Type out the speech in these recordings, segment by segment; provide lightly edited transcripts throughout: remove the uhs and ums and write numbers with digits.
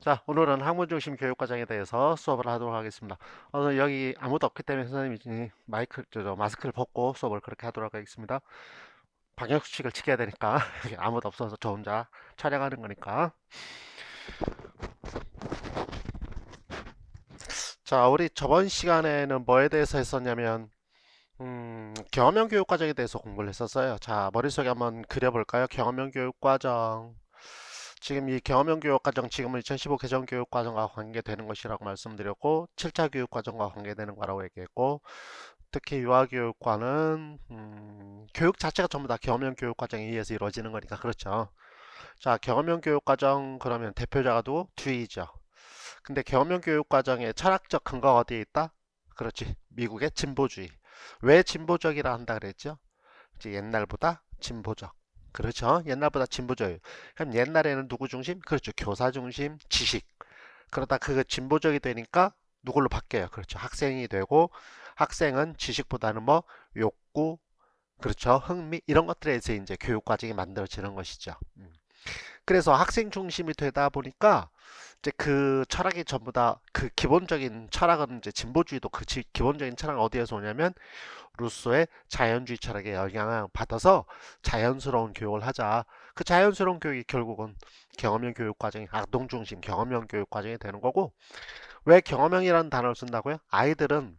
자, 오늘은 학문 중심 교육 과정에 대해서 수업을 하도록 하겠습니다. 오늘 여기 아무도 없기 때문에 선생님이 마스크를 벗고 수업을 그렇게 하도록 하겠습니다. 방역 수칙을 지켜야 되니까 아무도 없어서 저 혼자 촬영하는 거니까. 자, 우리 저번 시간에는 뭐에 대해서 했었냐면 경험형 교육 과정에 대해서 공부를 했었어요. 자, 머릿속에 한번 그려볼까요? 경험형 교육 과정. 지금 이 경험형 교육과정 지금은 2015 개정 교육과정과 관계되는 것이라고 말씀드렸고 7차 교육과정과 관계되는 거라고 얘기했고 특히 유아교육과는 교육 자체가 전부 다 경험형 교육과정에 의해서 이루어지는 거니까 그렇죠. 자, 경험형 교육과정 그러면 대표자가 누구? 듀이죠. 근데 경험형 교육과정의 철학적 근거가 어디에 있다? 그렇지, 미국의 진보주의. 왜 진보적이라 한다 그랬죠? 이제 옛날보다 진보적. 그렇죠. 옛날보다 진보적이에요. 그럼 옛날에는 누구 중심? 그렇죠. 교사 중심, 지식. 그러다 그거 진보적이 되니까 누굴로 바뀌어요. 그렇죠. 학생이 되고 학생은 지식보다는 뭐 욕구, 그렇죠. 흥미 이런 것들에서 이제 교육 과정이 만들어지는 것이죠. 그래서 학생 중심이 되다 보니까 이제 그 철학이 전부 다 그 기본적인 철학은 이제 진보주의도 그 기본적인 철학은 어디에서 오냐면 루소의 자연주의 철학에 영향을 받아서 자연스러운 교육을 하자. 그 자연스러운 교육이 결국은 경험형 교육 과정이 악동 중심 경험형 교육 과정이 되는 거고 왜 경험형이라는 단어를 쓴다고요? 아이들은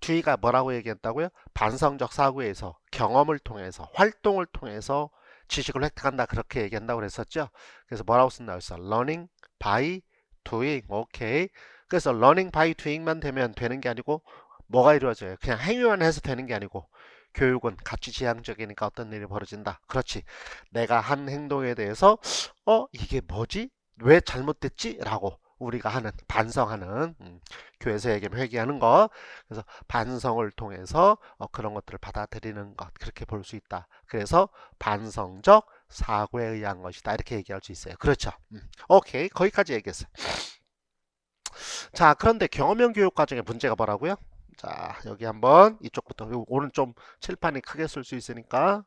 듀이가 뭐라고 얘기했다고요? 반성적 사고에서 경험을 통해서 활동을 통해서 지식을 획득한다 그렇게 얘기한다고 그랬었죠. 그래서 뭐라고 쓴다고 했어? learning by doing. 오케이. 그래서 learning by doing만 되면 되는 게 아니고 뭐가 이루어져요? 그냥 행위만 해서 되는 게 아니고 교육은 가치지향적이니까 어떤 일이 벌어진다. 그렇지. 내가 한 행동에 대해서 이게 뭐지? 왜 잘못됐지? 라고 우리가 하는 반성하는 교회에서 얘기하면 회개하는 거. 그래서 반성을 통해서 그런 것들을 받아들이는 것 그렇게 볼 수 있다. 그래서 반성적 사고에 의한 것이다. 이렇게 얘기할 수 있어요. 그렇죠. 오케이. 거기까지 얘기했어요. 자, 그런데 경험형 교육 과정의 문제가 뭐라고요? 자, 여기 한번 이쪽부터 오늘 좀 칠판이 크게 쓸 수 있으니까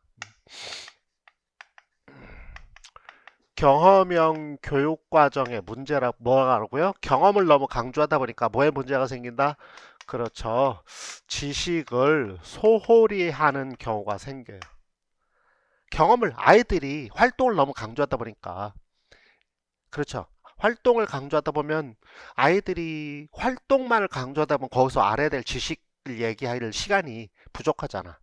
경험형 교육 과정의 문제라 뭐라고요? 경험을 너무 강조하다 보니까 뭐에 문제가 생긴다? 그렇죠. 지식을 소홀히 하는 경우가 생겨요. 경험을 아이들이 활동을 너무 강조하다 보니까 그렇죠. 활동을 강조하다 보면 아이들이 활동만을 강조하다 보면 거기서 알아야 될 지식을 얘기할 시간이 부족하잖아.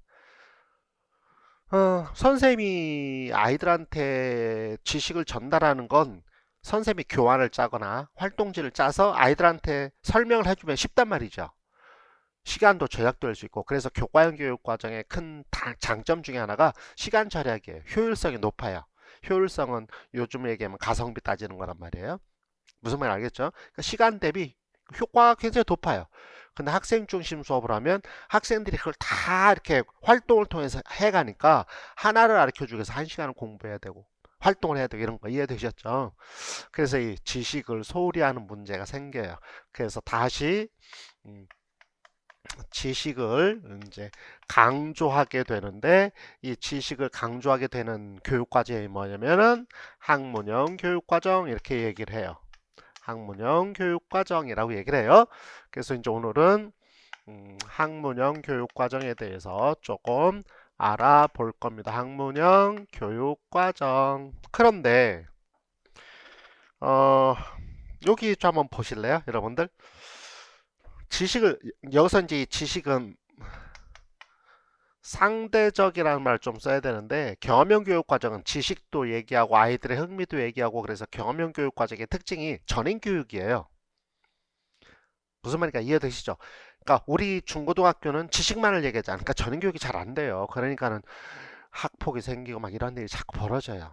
선생님이 아이들한테 지식을 전달하는 건 선생님이 교환을 짜거나 활동지를 짜서 아이들한테 설명을 해주면 쉽단 말이죠. 시간도 절약될 수 있고 그래서 교과형 교육 과정의 큰 장점 중에 하나가 시간 절약이에요. 효율성이 높아요. 효율성은 요즘 얘기하면 가성비 따지는 거란 말이에요. 무슨 말 알겠죠? 그러니까 시간 대비 효과가 굉장히 높아요. 근데 학생 중심 수업을 하면 학생들이 그걸 다 이렇게 활동을 통해서 해가니까 하나를 가르쳐 주기 위해서 한 시간을 공부해야 되고 활동을 해야 되고 이런 거 이해되셨죠? 그래서 이 지식을 소홀히 하는 문제가 생겨요. 그래서 다시 음, 지식을 이제 강조하게 되는데 이 지식을 강조하게 되는 교육 과정이 뭐냐면은 학문형 교육 과정 이렇게 얘기를 해요. 학문형 교육 과정이라고 얘기를 해요. 그래서 이제 오늘은 학문형 교육 과정에 대해서 조금 알아볼 겁니다. 학문형 교육 과정. 그런데 어, 여기 좀 한번 보실래요, 여러분들? 지식을 여기서 이제 이 지식은 상대적이라는 말 좀 써야 되는데 경험형 교육 과정은 지식도 얘기하고 아이들의 흥미도 얘기하고 그래서 경험형 교육 과정의 특징이 전인 교육이에요. 무슨 말인가 이해되시죠? 그러니까 우리 중고등학교는 지식만을 얘기하지 않으니까 전인 교육이 잘 안 돼요. 그러니까는 학폭이 생기고 막 이런 일이 자꾸 벌어져요.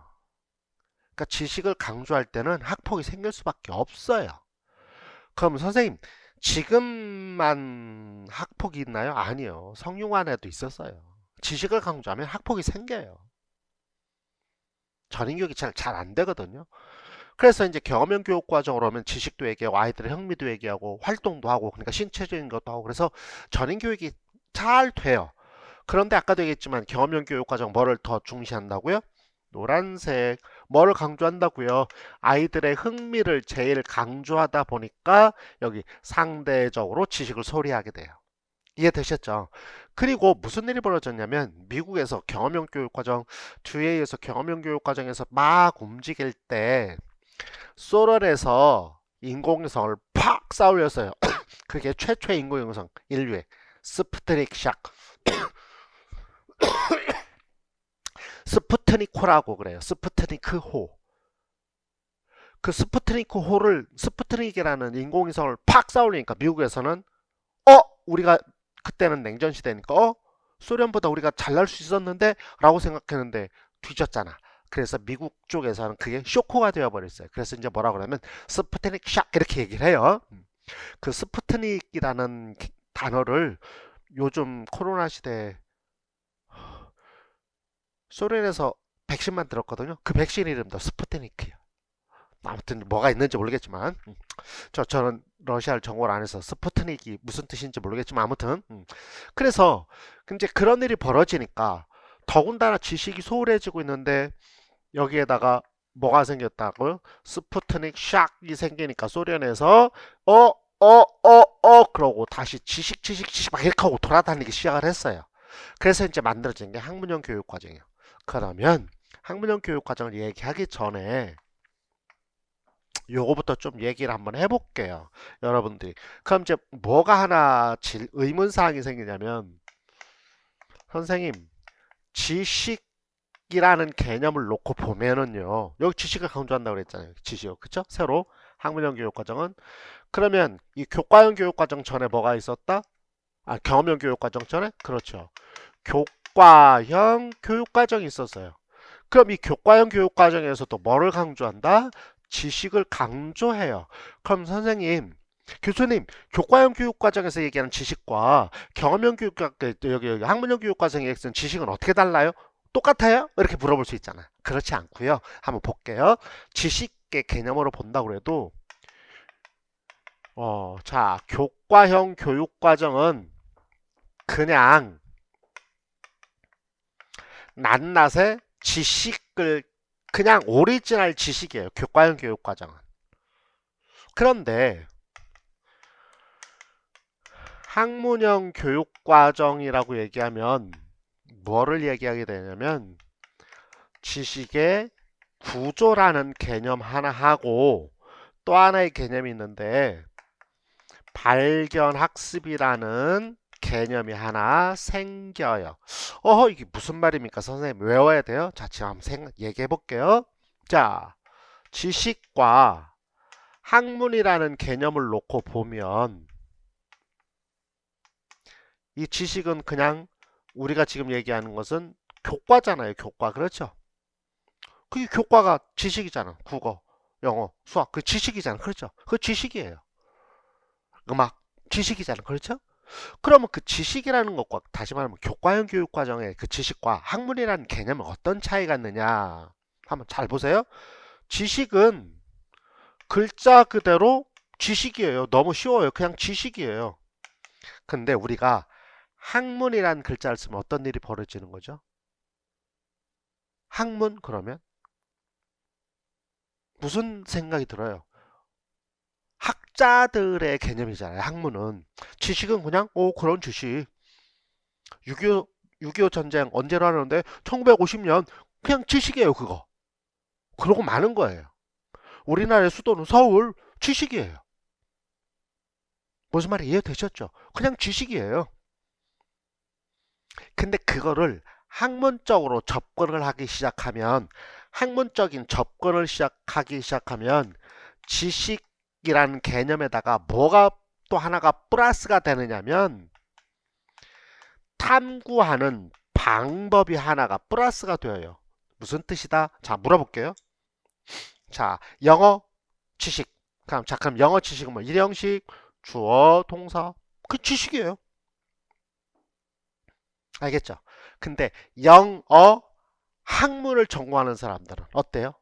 그러니까 지식을 강조할 때는 학폭이 생길 수밖에 없어요. 그럼 선생님 지금만 학폭이 있나요? 아니요. 성균관에도 있었어요. 지식을 강조하면 학폭이 생겨요. 전인교육이 잘 안 되거든요. 그래서 이제 경험형 교육 과정으로 오면 지식도 얘기하고 아이들의 흥미도 얘기하고 활동도 하고 그러니까 신체적인 것도 하고 그래서 전인 교육이 잘 돼요. 그런데 아까도 얘기했지만 경험형 교육 과정 뭐를 더 중시한다고요? 노란색. 뭐를 강조한다고요? 아이들의 흥미를 제일 강조하다 보니까 여기 상대적으로 지식을 소리하게 돼요. 이해되셨죠? 그리고 무슨 일이 벌어졌냐면 미국에서 경험형 교육과정, 주의에서 경험형 교육과정에서 막 움직일 때 소련에서 인공위성을 팍 쏴올렸어요. 그게 최초의 인공위성 인류의 스푸트닉 샥, 스푸트니코라고 그래요. 스푸트니크호. 그 스푸트니크호를 스푸트닉이라는 인공위성을 팍 쏴올리니까 미국에서는 우리가 그때는 냉전 시대니까 소련보다 우리가 잘날 수 있었는데 라고 생각했는데 뒤졌잖아. 그래서 미국 쪽에서는 그게 쇼크가 되어버렸어요. 그래서 이제 뭐라 그러면 스푸트닉 샥 이렇게 얘기를 해요. 그 스푸트닉이라는 단어를 요즘 코로나 시대에 소련에서 백신만 들었거든요. 그 백신 이름도 스푸트니크예요. 아무튼 뭐가 있는지 모르겠지만 저는 러시아를 정보를 안 해서 스푸트닉이 무슨 뜻인지 모르겠지만 아무튼 그래서 이제 그런 일이 벌어지니까 더군다나 지식이 소홀해지고 있는데 여기에다가 뭐가 생겼다고요? 스푸트닉 샥이 생기니까 소련에서 그러고 다시 지식 막 이렇게 하고 돌아다니기 시작을 했어요. 그래서 이제 만들어진 게 학문형 교육과정이에요. 그러면 학문형 교육과정을 얘기하기 전에 요거부터 좀 얘기를 한번 해볼게요. 여러분들이. 그럼 이제 뭐가 하나 의문사항이 생기냐면 선생님 지식이라는 개념을 놓고 보면은요. 여기 지식을 강조한다고 그랬잖아요. 지식이요. 그쵸? 새로 학문형 교육과정은 그러면 이 교과형 교육과정 전에 뭐가 있었다? 경험형 교육과정 전에? 그렇죠. 교과형 교육과정이 있었어요. 그럼 이 교과형 교육과정에서도 뭐를 강조한다? 지식을 강조해요. 그럼 선생님, 교수님, 교과형 교육과정에서 얘기하는 지식과 경험형 여기 학문형 교육과정에 얘기하는 지식은 어떻게 달라요? 똑같아요? 이렇게 물어볼 수 있잖아. 그렇지 않고요. 한번 볼게요. 지식의 개념으로 본다고 해도 자, 교과형 교육과정은 그냥 낱낱의 지식을 그냥 오리지널 지식이에요. 교과형 교육과정은. 그런데 학문형 교육과정이라고 얘기하면 뭐를 얘기하게 되냐면 지식의 구조라는 개념 하나 하고 또 하나의 개념이 있는데 발견학습이라는 개념이 하나 생겨요. 이게 무슨 말입니까? 선생님 외워야 돼요? 자, 지금 한번 얘기해 볼게요. 자, 지식과 학문이라는 개념을 놓고 보면 이 지식은 그냥 우리가 지금 얘기하는 것은 교과잖아요. 교과. 그렇죠? 그게 교과가 지식이잖아. 국어, 영어, 수학. 그 지식이잖아. 그렇죠? 그 지식이에요. 음악, 지식이잖아. 그렇죠? 그러면 그 지식이라는 것과 다시 말하면 교과형 교육과정의 그 지식과 학문이라는 개념은 어떤 차이가 있느냐 한번 잘 보세요. 지식은 글자 그대로 지식이에요. 너무 쉬워요. 그냥 지식이에요. 근데 우리가 학문이라는 글자를 쓰면 어떤 일이 벌어지는 거죠? 학문 그러면 무슨 생각이 들어요? 학자들의 개념이잖아요. 학문은. 지식은 그냥 그런 지식. 6.25 전쟁 언제로 하는데 1950년 그냥 지식이에요. 그거. 그러고 마는 거예요. 우리나라의 수도는 서울 지식이에요. 무슨 말이 이해되셨죠? 그냥 지식이에요. 근데 그거를 학문적으로 접근을 하기 시작하면 학문적인 접근을 하기 시작하면 지식이라는 개념에다가 뭐가 또 하나가 플러스가 되느냐면 탐구하는 방법이 하나가 플러스가 되어요. 무슨 뜻이다? 자, 물어볼게요. 자, 영어 지식. 그럼 영어 지식은 뭐 일형식, 주어, 동사. 그 지식이에요. 알겠죠? 근데 영어 학문을 전공하는 사람들은 어때요?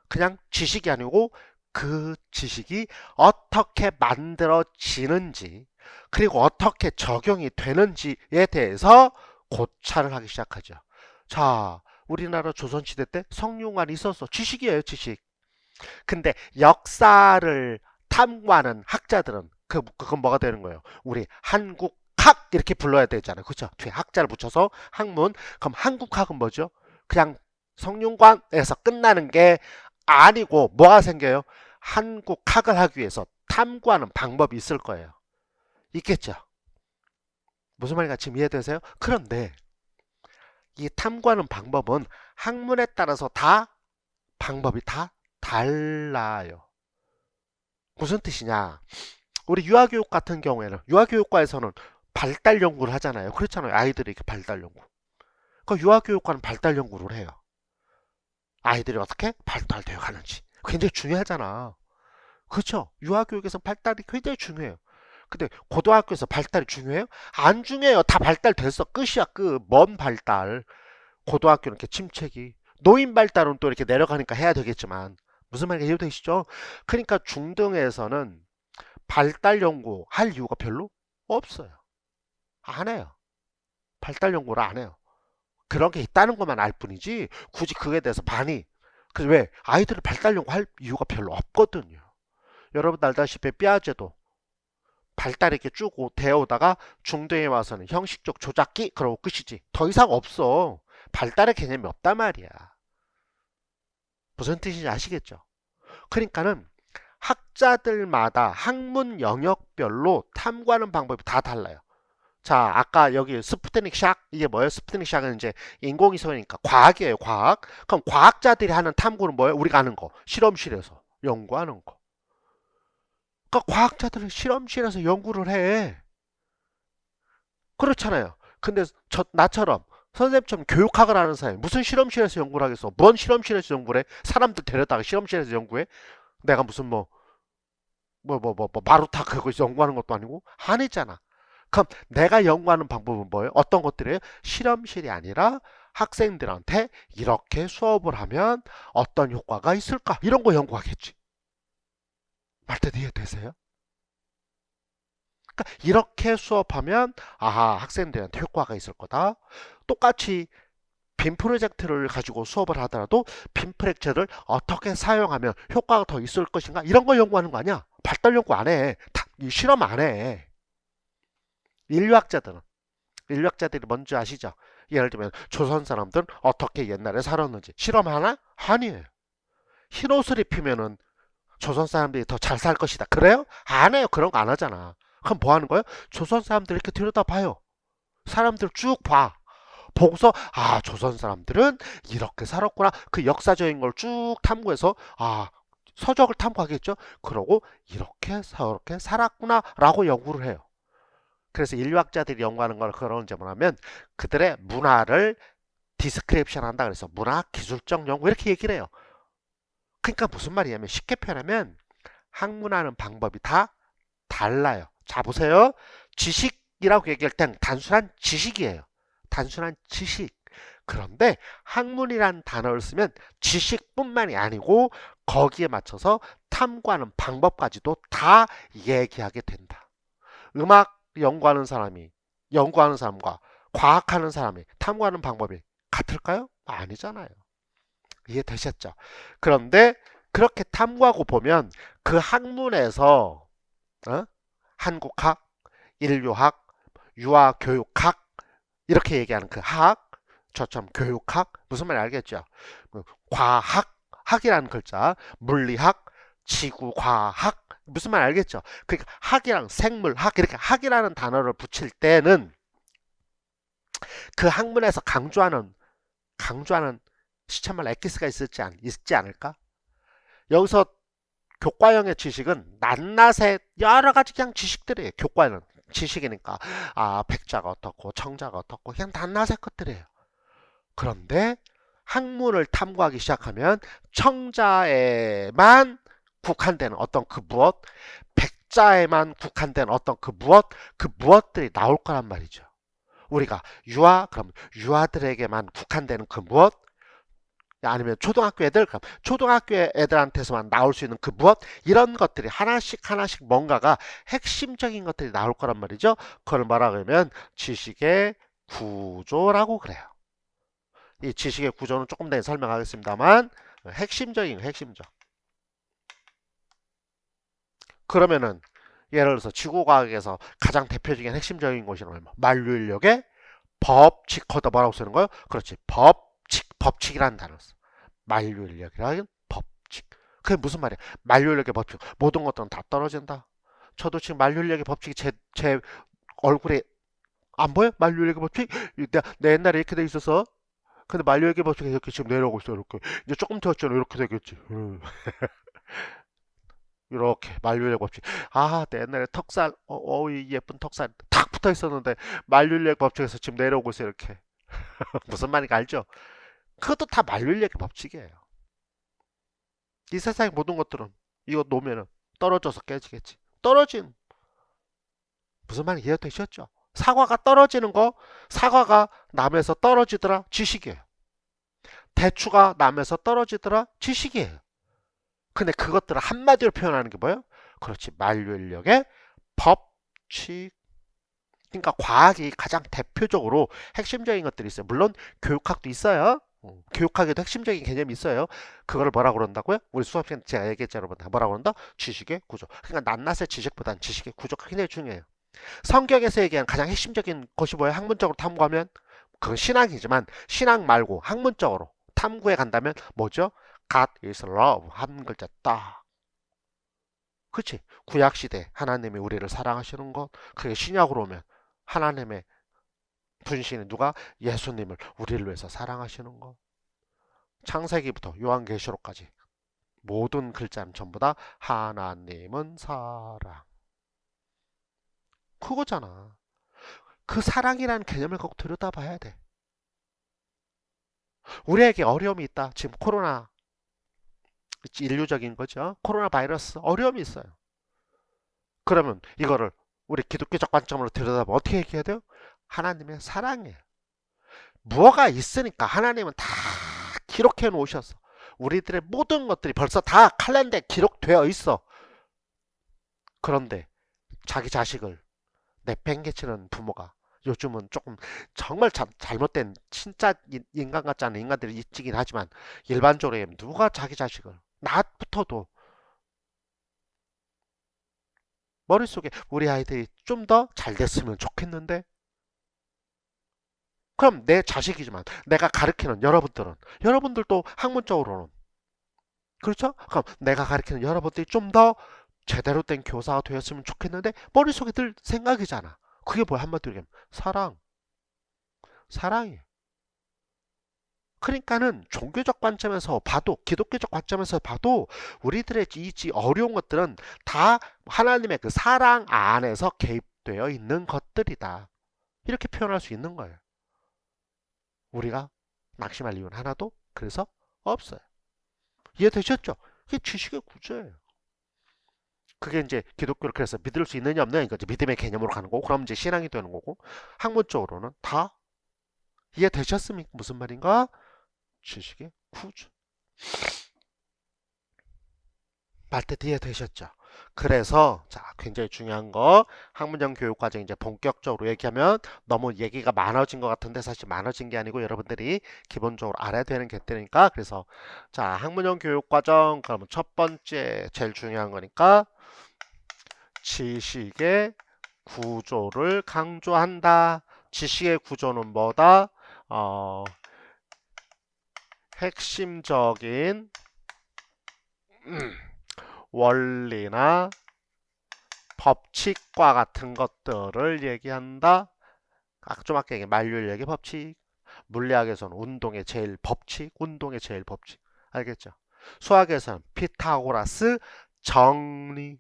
그냥 지식이 아니고 그 지식이 어떻게 만들어지는지 그리고 어떻게 적용이 되는지에 대해서 고찰을 하기 시작하죠. 자, 우리나라 조선시대 때 성균관이 있었어. 지식이에요, 지식. 근데 역사를 탐구하는 학자들은 그건 뭐가 되는 거예요? 우리 한국학 이렇게 불러야 되잖아요. 그렇죠? 뒤에 학자를 붙여서 학문. 그럼 한국학은 뭐죠? 그냥 성균관에서 끝나는 게 아니고 뭐가 생겨요? 한국학을 하기 위해서 탐구하는 방법이 있을 거예요. 있겠죠? 무슨 말인가 지금 이해되세요? 그런데 이 탐구하는 방법은 학문에 따라서 다 방법이 다 달라요. 무슨 뜻이냐? 우리 유아교육 같은 경우에는 유아교육과에서는 발달 연구를 하잖아요. 그렇잖아요. 아이들이 이렇게 발달 연구. 그 유아교육과는 발달 연구를 해요. 아이들이 어떻게 발달되어 가는지. 굉장히 중요하잖아. 그렇죠? 유아교육에서 발달이 굉장히 중요해요. 근데 고등학교에서 발달이 중요해요? 안 중요해요. 다 발달됐어. 끝이야, 끝. 먼 발달. 고등학교는 이렇게 침체기. 노인 발달은 또 이렇게 내려가니까 해야 되겠지만. 무슨 말인지 이해되시죠? 그러니까 중등에서는 발달 연구 할 이유가 별로 없어요. 안 해요. 발달 연구를 안 해요. 그런 게 있다는 것만 알 뿐이지 굳이 그에 대해서 반이. 그래서 왜? 아이들을 발달 연구할 이유가 별로 없거든요. 여러분 알다시피 삐아제도 발달 이렇게 쭉 되어오다가 중등에 와서는 형식적 조작기 그러고 끝이지. 더 이상 없어. 발달의 개념이 없단 말이야. 무슨 뜻인지 아시겠죠? 그러니까는 학자들마다 학문 영역별로 탐구하는 방법이 다 달라요. 자, 아까 여기 스푸트닉 샥 이게 뭐예요? 스푸트닉 샥은 이제 인공위성이니까 과학이에요, 과학. 그럼 과학자들이 하는 탐구는 뭐예요? 우리가 아는 거, 실험실에서 연구하는 거. 그러니까 과학자들은 실험실에서 연구를 해. 그렇잖아요. 근데 나처럼 선생님처럼 교육학을 하는 사람이 무슨 실험실에서 연구를 하겠어? 뭔 실험실에서 연구를 해? 사람들 데려다가 실험실에서 연구해? 내가 무슨 마루타 그거 연구하는 것도 아니고 아니잖아. 그럼 내가 연구하는 방법은 뭐예요? 어떤 것들이에요? 실험실이 아니라 학생들한테 이렇게 수업을 하면 어떤 효과가 있을까? 이런 거 연구하겠지. 말뜻 이해되세요? 그러니까 이렇게 수업하면 아하 학생들한테 효과가 있을 거다. 똑같이 빔 프로젝트를 가지고 수업을 하더라도 빔 프로젝트를 어떻게 사용하면 효과가 더 있을 것인가? 이런 거 연구하는 거 아니야? 발달 연구 안 해. 실험 안 해. 인류학자들은 인류학자들이 뭔지 아시죠? 예를 들면 조선 사람들은 어떻게 옛날에 살았는지 실험하나? 아니에요. 흰 옷을 입히면은 조선 사람들이 더 잘 살 것이다. 그래요? 안 해요. 그런 거 안 하잖아. 그럼 뭐 하는 거예요? 조선 사람들 이렇게 들여다봐요. 사람들 쭉 봐. 보고서 아 조선 사람들은 이렇게 살았구나. 그 역사적인 걸 쭉 탐구해서 아 서적을 탐구하겠죠. 그러고 이렇게 저렇게 살았구나 라고 연구를 해요. 그래서 인류학자들이 연구하는 걸 그런지 뭐냐면 그들의 문화를 디스크립션 한다 그래서 문화 기술적 연구 이렇게 얘기를 해요. 그러니까 무슨 말이냐면 쉽게 표현하면 학문하는 방법이 다 달라요. 자 보세요. 지식이라고 얘기할 땐 단순한 지식이에요. 단순한 지식. 그런데 학문이란 단어를 쓰면 지식뿐만이 아니고 거기에 맞춰서 탐구하는 방법까지도 다 얘기하게 된다. 음악 연구하는 사람이 연구하는 사람과 과학하는 사람이 탐구하는 방법이 같을까요? 아니잖아요. 이해되셨죠? 그런데 그렇게 탐구하고 보면 그 학문에서 한국학, 인류학, 유아교육학 이렇게 얘기하는 그 학, 저처럼 교육학 무슨 말인지 알겠죠? 과학, 학이라는 글자, 물리학, 지구과학 무슨 말 알겠죠? 그러니까 학이랑 생물학 이렇게 학이라는 단어를 붙일 때는 그 학문에서 강조하는 시체말 엑기스가 있지 않을까? 여기서 교과형의 지식은 낱낱의 여러 가지 그냥 지식들이에요. 교과는 지식이니까 아 백자가 어떻고 청자가 어떻고 그냥 낱낱의 것들이에요. 그런데 학문을 탐구하기 시작하면 청자에만 국한되는 어떤 그 무엇, 백자에만 국한된 어떤 그 무엇들이 나올 거란 말이죠. 우리가 그럼 유아들에게만 국한되는 그 무엇, 아니면 초등학교 애들, 그럼 초등학교 애들한테서만 나올 수 있는 그 무엇, 이런 것들이 하나씩 뭔가가 핵심적인 것들이 나올 거란 말이죠. 그걸 뭐라 그러면 지식의 구조라고 그래요. 이 지식의 구조는 조금 더 설명하겠습니다만 핵심적인 핵심적. 그러면은 예를 들어서 지구과학에서 가장 대표적인 핵심적인 것이란 만류인력의 법칙 거다 뭐라고 쓰는 거예요? 그렇지. 법칙이라는 단어를 써. 만류인력이라는 법칙. 그게 무슨 말이야? 만류인력의 법칙. 모든 것들은 다 떨어진다. 저도 지금 만류인력의 법칙이 제 얼굴에 안 보여? 만류인력의 법칙? 내 옛날에 이렇게 돼 있어서 근데 만류인력의 법칙이 이렇게 지금 내려오고 있어. 이렇게 이제 조금 더 있잖아. 이렇게 되겠지. 이렇게 만류인력 법칙. 아, 내 옛날에 턱살, 이 예쁜 턱살 탁 붙어 있었는데 만류인력 법칙에서 지금 내려오고 있어 이렇게. 무슨 말인지 알죠? 그것도 다 만류인력의 법칙이에요. 이 세상의 모든 것들은 이거 놓으면은 떨어져서 깨지겠지. 떨어진 무슨 말인지 이해되셨죠? 사과가 떨어지는 거, 사과가 남에서 떨어지더라 지식이에요. 대추가 남에서 떨어지더라 지식이에요. 근데 그것들을 한마디로 표현하는 게 뭐예요? 그렇지. 만류인력의 법칙. 그러니까 과학이 가장 대표적으로 핵심적인 것들이 있어요. 물론 교육학도 있어요. 교육학에도 핵심적인 개념이 있어요. 그거를 뭐라고 그런다고요? 우리 수업 시간 제가 얘기했죠, 여러분. 뭐라고 그런다? 지식의 구조. 그러니까 낱낱의 지식보다는 지식의 구조가 굉장히 중요해요. 성경에서 얘기하는 가장 핵심적인 것이 뭐예요? 학문적으로 탐구하면 그건 신앙이지만 신앙 말고 학문적으로 탐구해 간다면 뭐죠? God is love 한 글자 딱. 그치? 구약시대 하나님이 우리를 사랑하시는 것. 그게 신약으로 오면 하나님의 분신이 누가? 예수님을 우리를 위해서 사랑하시는 것. 창세기부터 요한계시록까지 모든 글자는 전부 다 하나님은 사랑. 그거잖아. 그 사랑이라는 개념을 꼭 들여다봐야 돼. 우리에게 어려움이 있다. 지금 코로나 인류적인 거죠. 코로나 바이러스 어려움이 있어요. 그러면 이거를 우리 기독교적 관점으로 들여다보면 어떻게 얘기해야 돼요? 하나님의 사랑이에요. 무엇가 있으니까 하나님은 다 기록해 놓으셨어. 우리들의 모든 것들이 벌써 다 칼렌더에 기록되어 있어. 그런데 자기 자식을 내팽개치는 부모가 요즘은 조금 정말 잘못된 진짜 인간 같지 않은 인간들이 있긴 하지만 일반적으로 누가 자기 자식을 낮부터도 머릿속에 우리 아이들이 좀 더 잘 됐으면 좋겠는데 그럼 내 자식이지만 내가 가르치는 여러분들도 학문적으로는 그렇죠? 그럼 내가 가르치는 여러분들이 좀 더 제대로 된 교사가 되었으면 좋겠는데 머릿속에 들 생각이잖아. 그게 뭐야 한마디로 얘기하면 사랑이에요. 그러니까는 종교적 관점에서 봐도 기독교적 관점에서 봐도 우리들의 이 어려운 것들은 다 하나님의 그 사랑 안에서 개입되어 있는 것들이다. 이렇게 표현할 수 있는 거예요. 우리가 낙심할 이유는 하나도 그래서 없어요. 이해되셨죠? 이게 지식의 구조예요. 그게 이제 기독교를 그래서 믿을 수 있느냐 없느냐 이거지. 믿음의 개념으로 가는 거고 그럼 이제 신앙이 되는 거고 학문적으로는 다 이해되셨습니까? 무슨 말인가? 지식의 구조. 말뜻 이해되셨죠? 그래서 자 굉장히 중요한 거 학문형 교육과정 이제 본격적으로 얘기하면 너무 얘기가 많아진 것 같은데 사실 많아진 게 아니고 여러분들이 기본적으로 알아야 되는 것들이니까 그래서 자 학문형 교육과정 그러면 첫 번째 제일 중요한 거니까 지식의 구조를 강조한다. 지식의 구조는 뭐다? 어, 핵심적인 원리나 법칙과 같은 것들을 얘기한다. 좀 아까 얘기한 만류인력의 법칙, 물리학에서는 운동의 제일 법칙. 알겠죠? 수학에서는 피타고라스 정리,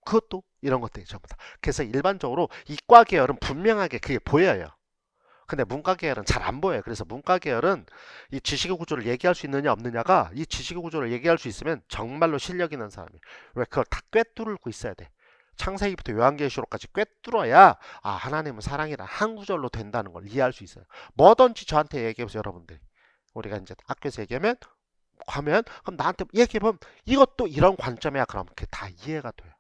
그것도 이런 것들이 전부 다. 그래서 일반적으로 이과 계열은 분명하게 그게 보여요. 근데 문과 계열은 잘 안 보여요. 그래서 문과 계열은 이 지식의 구조를 얘기할 수 있느냐 없느냐가 이 지식의 구조를 얘기할 수 있으면 정말로 실력 있는 사람이에요. 왜 그걸 다 꿰뚫고 있어야 돼. 창세기부터 요한계시록까지 꿰뚫어야 아 하나님은 사랑이라 한 구절로 된다는 걸 이해할 수 있어요. 뭐든지 저한테 얘기해보세요 여러분들. 우리가 이제 학교에서 얘기하면 가면 그럼 나한테 얘기해보면 이것도 이런 관점이야 그럼 그게 다 이해가 돼요.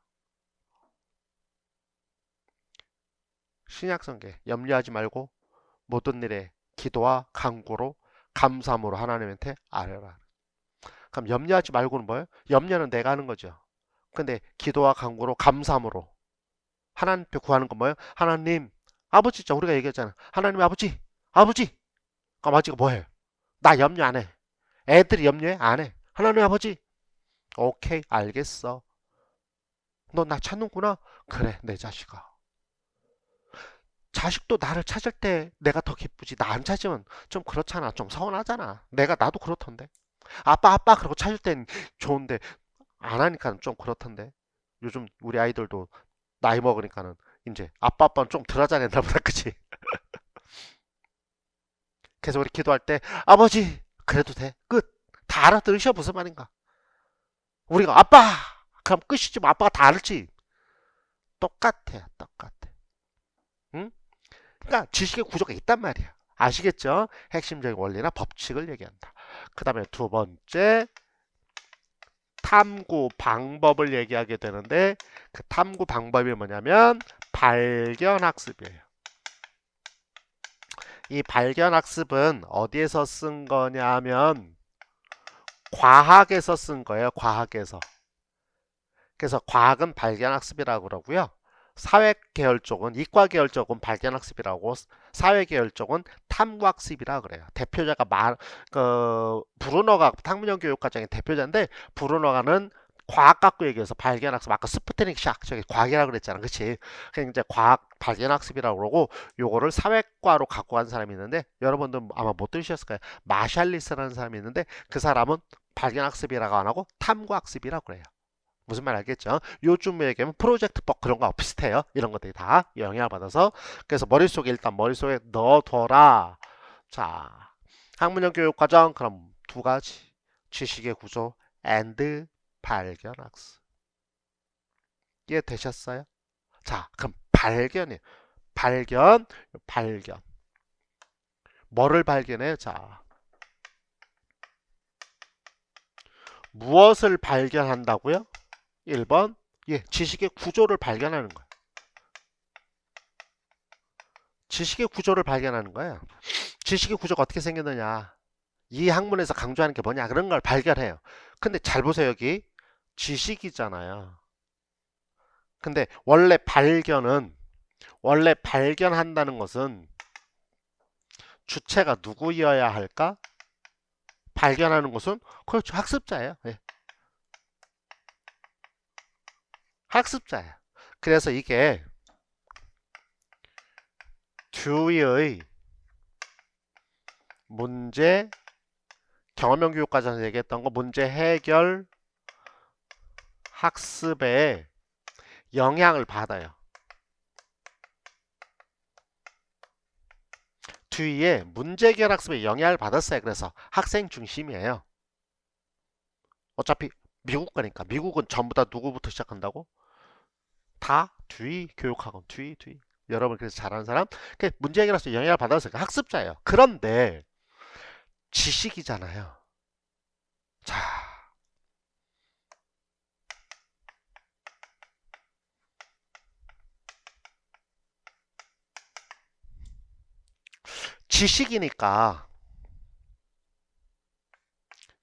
신약성경 염려하지 말고 모든 일에 기도와 간구로 감사함으로 하나님한테 아뢰라. 그럼 염려하지 말고는 뭐예요? 염려는 내가 하는 거죠. 근데 기도와 간구로 감사함으로 하나님 앞에 구하는 건 뭐예요? 하나님, 아버지, 있죠. 우리가 얘기했잖아. 하나님 아버지, 아버지. 그럼 아버지가 뭐해? 나 염려 안 해. 애들이 염려해? 안 해. 하나님 아버지, 오케이, 알겠어. 너 나 찾는구나? 그래, 내 자식아. 자식도 나를 찾을 때 내가 더 기쁘지. 나 안 찾으면 좀 그렇잖아. 좀 서운하잖아. 나도 그렇던데. 아빠, 아빠, 그러고 찾을 땐 좋은데, 안 하니까 좀 그렇던데. 요즘 우리 아이들도 나이 먹으니까는 이제 아빠, 아빠는 좀 덜 하자 옛날보다, 그치? 그래서 우리 기도할 때, 아버지, 그래도 돼. 끝. 다 알아들으셔. 무슨 말인가? 우리가 아빠! 그럼 끝이지. 뭐 아빠가 다 알지. 똑같아. 똑같아. 응? 그러니까 지식의 구조가 있단 말이야. 아시겠죠? 핵심적인 원리나 법칙을 얘기한다. 그 다음에 두 번째, 탐구 방법을 얘기하게 되는데, 그 탐구 방법이 뭐냐면 발견학습이에요. 이 발견학습은 어디에서 쓴 거냐면 과학에서 쓴 거예요. 과학에서. 그래서 과학은 발견학습이라고 그러고요. 사회계열 쪽은, 이과계열 쪽은 발견학습이라고, 사회계열 쪽은 탐구학습이라고 그래요. 대표자가 브루너가 학문형 교육과정의 대표자인데, 브루너가는 과학 갖고 얘기해서 발견학습, 아까 스푸트닉 샥, 저기 과학이라고 그랬잖아. 그치? 그냥 이제 과학 발견학습이라고 그러고, 요거를 사회과로 갖고 간 사람이 있는데, 여러분들 아마 못 들으셨을 거예요. 마샬리스라는 사람이 있는데, 그 사람은 발견학습이라고 안 하고 탐구학습이라고 그래요. 무슨 말 알겠죠? 요즘 얘기하면 프로젝트법 그런 거 비슷해요. 이런 것들이 다 영향을 받아서. 그래서 머릿속에 일단 머릿속에 넣어둬라. 자, 학문형 교육과정 그럼 두 가지. 지식의 구조 and 발견학습. 이해되셨어요? 자, 그럼 발견이에요. 발견. 뭐를 발견해요? 자, 무엇을 발견한다고요? 1번, 예, 지식의 구조를 발견하는 거예요. 지식의 구조를 발견하는 거예요. 지식의 구조가 어떻게 생겼느냐. 이 학문에서 강조하는 게 뭐냐. 그런 걸 발견해요. 근데 잘 보세요. 여기 지식이잖아요. 근데 원래 발견한다는 것은 주체가 누구여야 할까? 발견하는 것은 그렇죠. 학습자예요. 예. 학습자예요. 그래서 이게 듀이의 문제 경험형 교육과정에서 얘기했던 거 문제 해결 학습에 영향을 받아요. 듀이의 문제 해결 학습에 영향을 받았어요. 그래서 학생 중심이에요. 어차피 미국 거니까. 미국은 전부 다 누구부터 시작한다고? 다 듀이 교육학원 듀이. 여러분 그래서 잘하는 사람 문제 해결 학습에 영향을 받았어요. 학습자예요. 그런데 지식이잖아요. 자, 지식이니까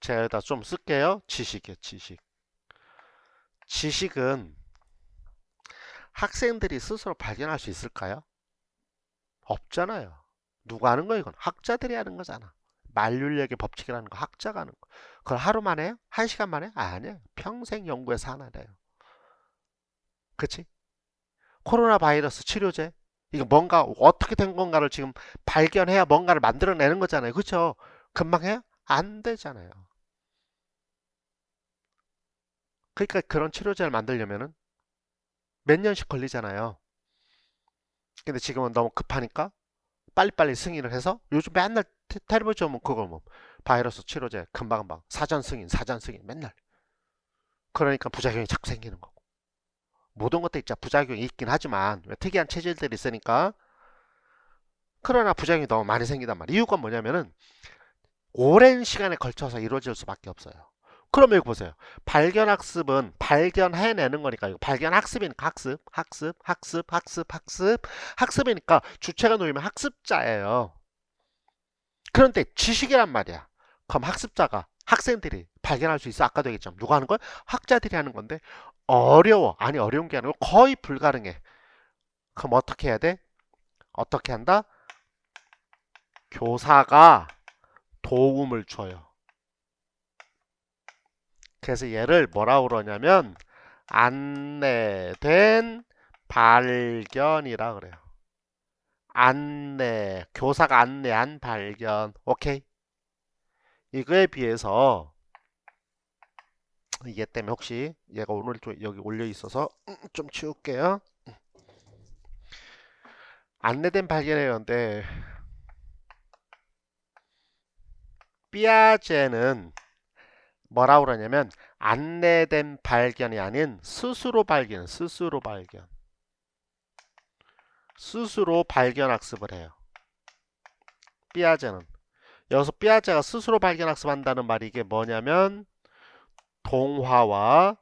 제가 여기다 좀 쓸게요. 지식이요, 지식. 지식은 학생들이 스스로 발견할 수 있을까요? 없잖아요. 누가 하는 거예요? 이건 학자들이 하는 거잖아. 만륜력의 법칙이라는 거 학자가 하는 거. 그걸 하루 만에 해요? 한 시간 만에? 아니에요. 평생 연구해서 하나래요. 그치? 코로나 바이러스 치료제 이거 뭔가 어떻게 된 건가를 지금 발견해야 뭔가를 만들어내는 거잖아요. 그렇죠? 금방 해요? 안 되잖아요. 그러니까 그런 치료제를 만들려면은 몇 년씩 걸리잖아요. 근데 지금은 너무 급하니까 빨리빨리 승인을 해서 요즘 맨날 텔레비전 보면 그거 뭐 바이러스 치료제 금방금방 사전 승인 맨날. 그러니까 부작용이 자꾸 생기는 거고. 모든 것도 있자 부작용이 있긴 하지만 특이한 체질들이 있으니까 그러나 부작용이 너무 많이 생기단 말이에요. 이유가 뭐냐면은 오랜 시간에 걸쳐서 이루어질 수밖에 없어요. 그럼 여기 보세요. 발견학습은 발견해내는 거니까 이거 발견학습이니까 학습이니까 주체가 놓이면 학습자예요. 그런데 지식이란 말이야. 그럼 학습자가 학생들이 발견할 수 있어? 아까도 얘기했지만 누가 하는 거야? 학자들이 하는 건데 어려워. 아니 어려운 게 아니고 거의 불가능해. 그럼 어떻게 해야 돼? 어떻게 한다? 교사가 도움을 줘요. 그래서 얘를 뭐라고 그러냐면 안내된 발견이라 그래요. 안내, 교사가 안내한 발견. 오케이. 이거에 비해서 얘 때문에 혹시 얘가 오늘 좀 여기 올려 있어서 좀 치울게요. 안내된 발견이었는데 삐아제는 뭐라고 그러냐면 안내된 발견이 아닌 스스로 발견, 스스로 발견 학습을 해요. 삐아제는 여기서 삐아제가 스스로 발견 학습한다는 말이 이게 뭐냐면 동화와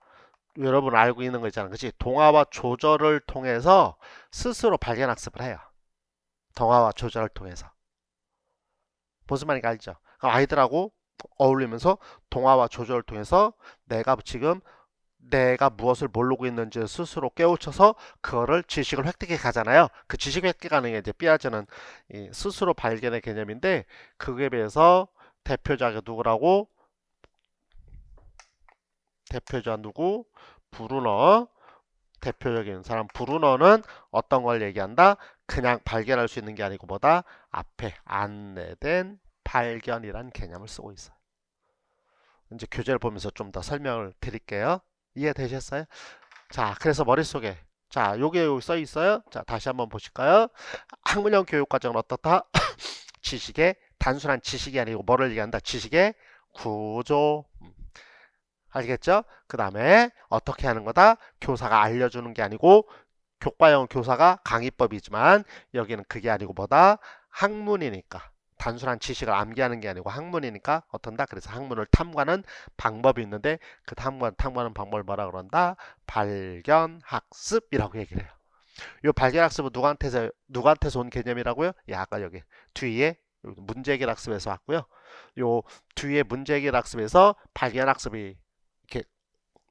여러분 알고 있는 거 있잖아, 그치? 동화와 조절을 통해서 스스로 발견 학습을 해요. 동화와 조절을 통해서. 무슨 말인지 알죠? 아이들하고 어울리면서 동화와 조절을 통해서 내가 지금 내가 무엇을 모르고 있는지 스스로 깨우쳐서 그거를 지식을 획득해 가잖아요. 그 지식 획득하는 게 이제 삐아즈는 스스로 발견의 개념인데 그거에 비해서 대표자가 누구라고? 대표자 누구? 브루너. 대표적인 사람 브루너는 어떤 걸 얘기한다? 그냥 발견할 수 있는 게 아니고 뭐다? 앞에 안내된 발견이란 개념을 쓰고 있어요. 이제 교재를 보면서 좀 더 설명을 드릴게요. 이해되셨어요? 자, 그래서 머릿속에 자, 요게 여기 써 있어요. 자, 다시 한번 보실까요? 학문형 교육과정은 어떻다? 지식의 단순한 지식이 아니고 뭐를 얘기한다? 지식의 구조. 알겠죠? 그 다음에 어떻게 하는 거다? 교사가 알려주는 게 아니고 교과형 교사가 강의법이지만 여기는 그게 아니고 뭐다? 학문이니까. 단순한 지식을 암기하는 게 아니고 학문이니까 어떤다? 그래서 학문을 탐구하는 방법이 있는데 그 탐구하는 방법을 뭐라 그런다? 발견학습이라고 얘기를 해요. 이 발견학습은 누구한테서 온 개념이라고요? 예, 아까 여기 뒤에 문제해결학습에서 왔고요. 요 뒤에 문제해결학습에서 발견학습이 이렇게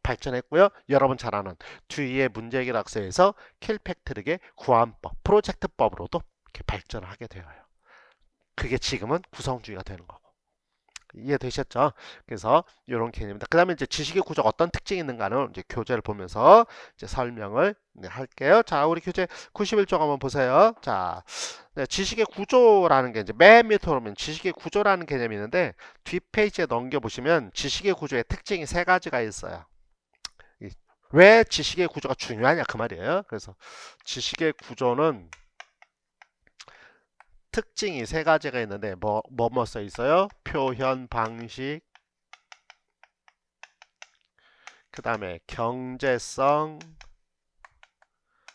발전했고요. 여러분 잘 아는 뒤에 문제해결학습에서 킬팩트릭의 구안법, 프로젝트법으로도 이렇게 발전을 하게 되어요. 그게 지금은 구성주의가 되는 거고. 이해되셨죠? 그래서 이런 개념입니다. 그 다음에 이제 지식의 구조가 어떤 특징이 있는가는 이제 교재를 보면서 이제 설명을 할게요. 자, 우리 교재 91쪽 한번 보세요. 자, 네, 지식의 구조라는 게 이제 맨 밑으로 보면 지식의 구조라는 개념이 있는데 뒷페이지에 넘겨보시면 지식의 구조의 특징이 세 가지가 있어요. 왜 지식의 구조가 중요하냐 그 말이에요. 그래서 지식의 구조는 특징이 세 가지가 있는데 뭐 써 있어요? 표현 방식, 그 다음에 경제성,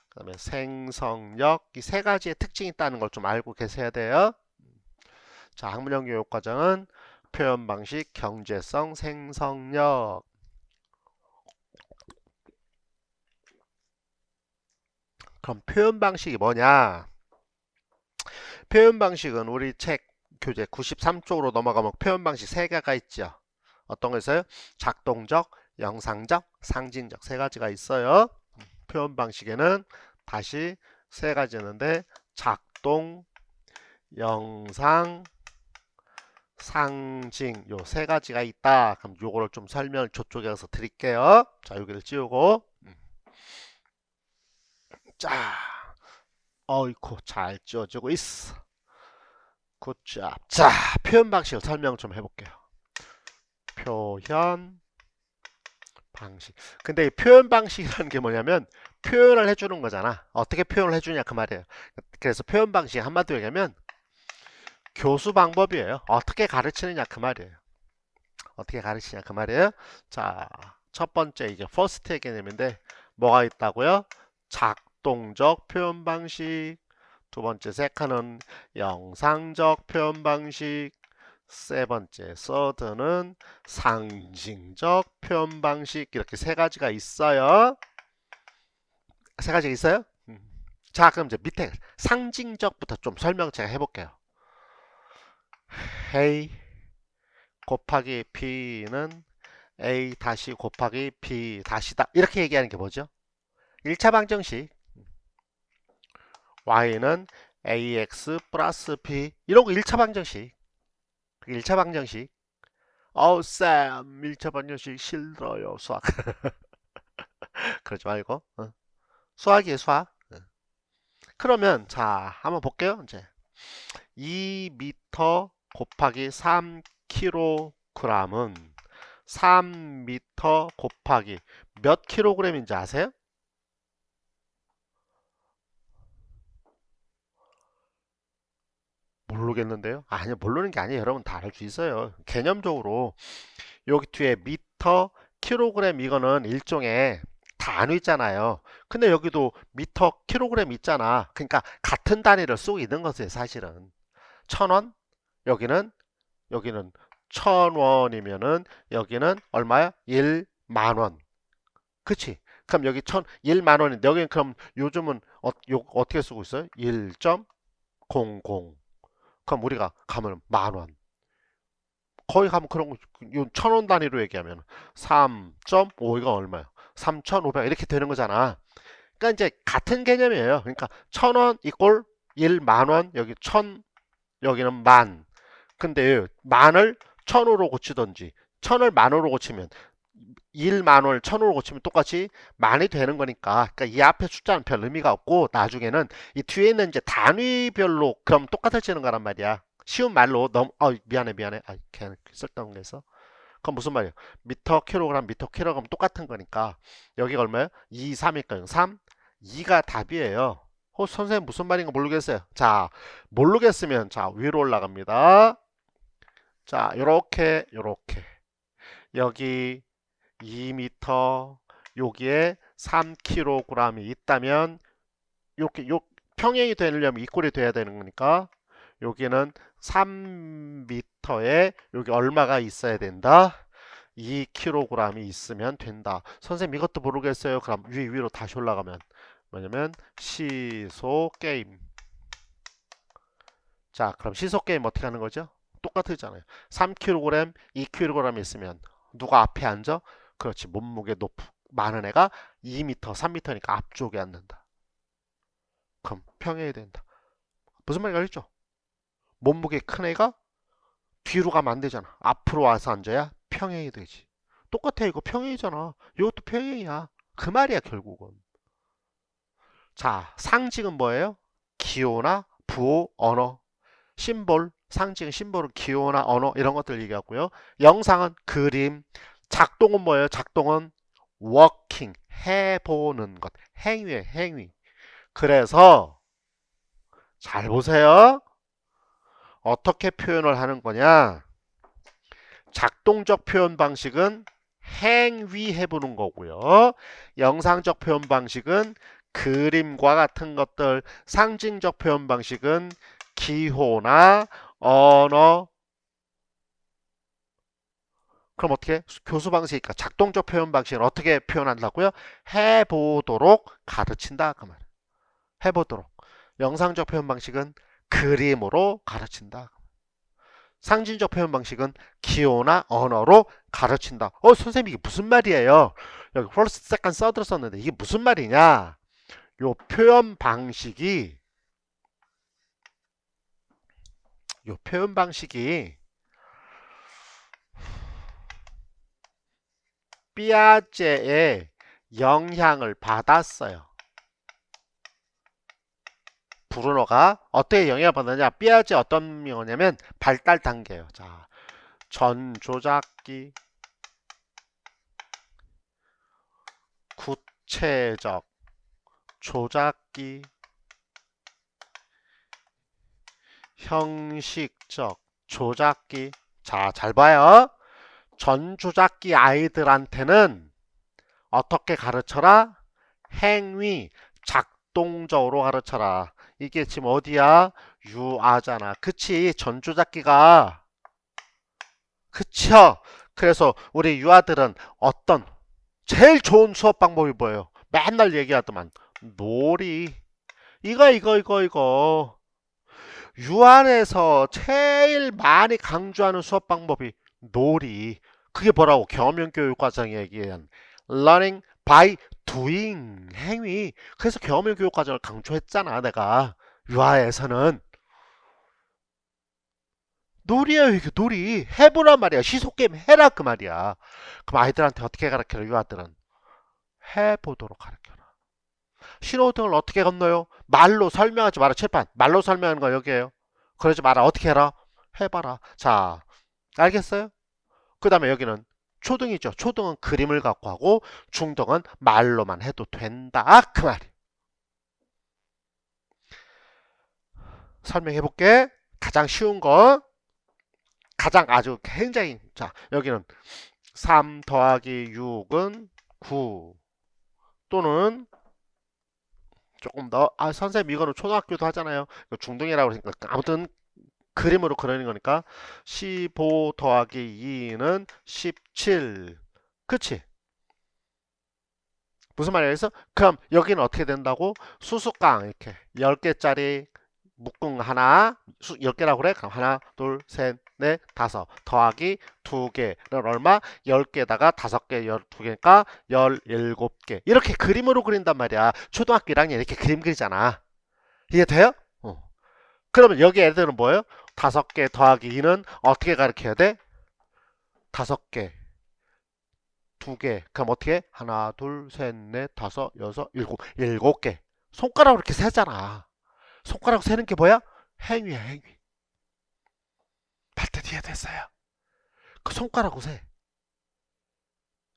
그 다음에 생성력, 이 세 가지의 특징이 있다는 걸 좀 알고 계셔야 돼요. 자, 학문형 교육과정은 표현 방식, 경제성, 생성력. 그럼 표현 방식이 뭐냐? 표현 방식은 우리 책 교재 93쪽으로 넘어가면 표현 방식 세 개가 있죠. 어떤 거 있어요? 작동적, 영상적, 상징적 세 가지가 있어요. 표현 방식에는 다시 세 가지 있는데 작동, 영상, 상징 요 세 가지가 있다. 그럼 요거를 좀 설명을 저쪽에 가서 드릴게요. 자, 여기를 지우고 자, 어이쿠 잘 지워지고 있어. 굿잡. 자, 표현 방식을 설명 좀 해볼게요. 표현 방식. 근데 이 표현 방식이라는 게 뭐냐면 표현을 해주는 거잖아. 어떻게 표현을 해주냐 그 말이에요. 그래서 표현 방식 한마디로 얘기하면 교수 방법이에요. 어떻게 가르치느냐 그 말이에요. 어떻게 가르치냐 그 말이에요. 자, 첫 번째 이게 퍼스트의 개념인데 뭐가 있다고요? 작동적 표현 방식. 두 번째 세컨은 영상적 표현 방식. 세 번째 서드는 상징적 표현 방식. 이렇게 세 가지가 있어요. 세 가지가 있어요? 자, 그럼 이제 밑에 상징적부터 좀 설명 제가 해볼게요. A 곱하기 B는 A 다시 곱하기 B 다시다. 이렇게 얘기하는 게 뭐죠? 1차 방정식. Y는 AX 플러스 B. 이런 거 1차 방정식. 1차 방정식. 어우, 쌤, 1차 방정식 싫어요, 수학. 그러지 말고. 수학이에요, 수학. 그러면, 자, 한번 볼게요, 이제. 2m 곱하기 3kg은 3m 곱하기 몇 킬로그램인지 아세요? 모르겠는데요. 아니요, 모르는 게 아니에요. 여러분 다 알 수 있어요. 개념적으로 여기 뒤에 미터, 킬로그램 이거는 일종의 단위 있잖아요. 근데 여기도 미터, 킬로그램 있잖아. 그러니까 같은 단위를 쓰고 있는 거죠, 사실은. 1,000원, 여기는 1,000원이면은 여기는 얼마야? 1만 원. 그치? 그럼 여기 1만 원인데 여기는 그럼 요즘은 어떻게 쓰고 있어요? 1.00. 그럼 우리가 가면 만 원. 거기 가면 그런 거, 1,000원 단위로 얘기하면 3.5 이거 얼마야? 3,500 이렇게 되는 거잖아. 그러니까 이제 같은 개념이에요. 그러니까 1,000원 이꼴 1만 원, 여기 1,000, 여기는 만. 근데 만을 1,000으로 고치던지 1,000을 만으로 고치면 1만 원을 1,000으로 고치면 똑같이 만이 되는 거니까. 그러니까 이 앞에 숫자는 별 의미가 없고 나중에는 이 뒤에 있는 이제 단위별로 그럼 똑같아지는 거란 말이야. 쉬운 말로 미안해. 아, 그냥 쓸데없는 게 있어. 그럼 무슨 말이야? 미터 킬로그램 똑같은 거니까 여기가 얼마예요? 2, 3이니까 3, 2가 답이에요. 선생님 무슨 말인가 모르겠어요. 자, 모르겠으면 자 위로 올라갑니다. 자, 요렇게 여기 2m 여기에 3kg이 있다면 이렇게 평행이 되려면 이꼴이 돼야 되는 거니까 여기는 3m에 여기 얼마가 있어야 된다? 2kg이 있으면 된다. 선생님 이것도 모르겠어요. 그럼 위로 다시 올라가면 뭐냐면 시소 게임. 자, 그럼 시소 게임 어떻게 하는 거죠? 똑같잖아요. 3kg, 2kg 있으면 누가 앞에 앉아? 그렇지. 몸무게 많은 애가 2m, 3m니까 앞쪽에 앉는다. 그럼 평행이 된다. 무슨 말인지 알겠죠? 몸무게 큰 애가 뒤로 가면 안 되잖아. 앞으로 와서 앉아야 평행이 되지. 똑같아. 이거 평행이잖아. 이것도 평행이야. 그 말이야 결국은. 자, 상징은 뭐예요? 기호나 부호, 언어, 심볼, 상징, 심볼은 기호나 언어 이런 것들 얘기하고요. 영상은 그림, 작동은 뭐예요? 작동은 워킹, 해보는 것, 행위에 행위. 그래서 잘 보세요. 어떻게 표현을 하는 거냐? 작동적 표현 방식은 행위해보는 거고요. 영상적 표현 방식은 그림과 같은 것들, 상징적 표현 방식은 기호나 언어. 그럼 어떻게? 교수 방식이니까 작동적 표현 방식은 어떻게 표현한다고요? 해보도록 가르친다 그 말. 해보도록. 영상적 표현 방식은 그림으로 가르친다. 상징적 표현 방식은 기호나 언어로 가르친다. 선생님 이게 무슨 말이에요? 여기 first, second, third를 썼는데 이게 무슨 말이냐? 요 표현 방식이 삐아제의 영향을 받았어요. 브루노가 어떻게 영향을 받느냐? 삐아제 어떤 명어냐면 발달 단계예요. 자, 전조작기, 구체적, 조작기, 형식적, 조작기. 자, 잘 봐요. 전조작기 아이들한테는 어떻게 가르쳐라? 행위, 작동적으로 가르쳐라. 이게 지금 어디야? 유아잖아. 그치? 전조작기가. 그쵸? 그래서 우리 유아들은 어떤 제일 좋은 수업 방법이 뭐예요? 맨날 얘기하더만 놀이. 이거 유한에서 제일 많이 강조하는 수업 방법이 놀이. 그게 뭐라고? 경험형 교육 과정에 얘기한 learning by doing 행위. 그래서 경험형 교육 과정을 강조했잖아, 내가. 유아에서는 놀이야, 이게 놀이. 해보란 말이야. 시소게임 해라 그 말이야. 그럼 아이들한테 어떻게 가르쳐요? 유아들은 해보도록 가르쳐라. 신호등을 어떻게 건너요? 말로 설명하지 마라. 칠판 말로 설명하는 거 여기에요. 그러지 마라. 어떻게 해라? 해봐라. 자, 알겠어요? 그 다음에 여기는 초등이죠. 초등은 그림을 갖고 하고 중등은 말로만 해도 된다. 그 말이. 설명해 볼게. 가장 쉬운 거. 가장 아주 굉장히. 자, 여기는 3 더하기 6은 9. 또는 조금 더, 선생님 이거는 초등학교도 하잖아요. 이거 중등이라고 그러니까 아무튼 그림으로 그리는 거니까 15 더하기 2는 17. 그치? 무슨 말이야? 그럼 여기는 어떻게 된다고? 수수깡 이렇게 10개짜리 묶음 하나 10개라고 그래? 그럼 하나 둘셋넷 다섯 더하기 2개는 얼마? 10개에다가 5개 12개니까 17개 이렇게 그림으로 그린단 말이야. 초등학교 1학년 이렇게 그림 그리잖아. 이해돼요? 그러면 여기 애들은 뭐예요? 5개 더하기 2는 어떻게 가르쳐야 돼? 5개 2개 그럼 어떻게? 하나 둘셋넷 다섯 여섯 일곱 7개 손가락으로 이렇게 세잖아. 손가락 세는 게 뭐야? 행위야 행위. 발끝 이해됐어요? 그 손가락으로 세.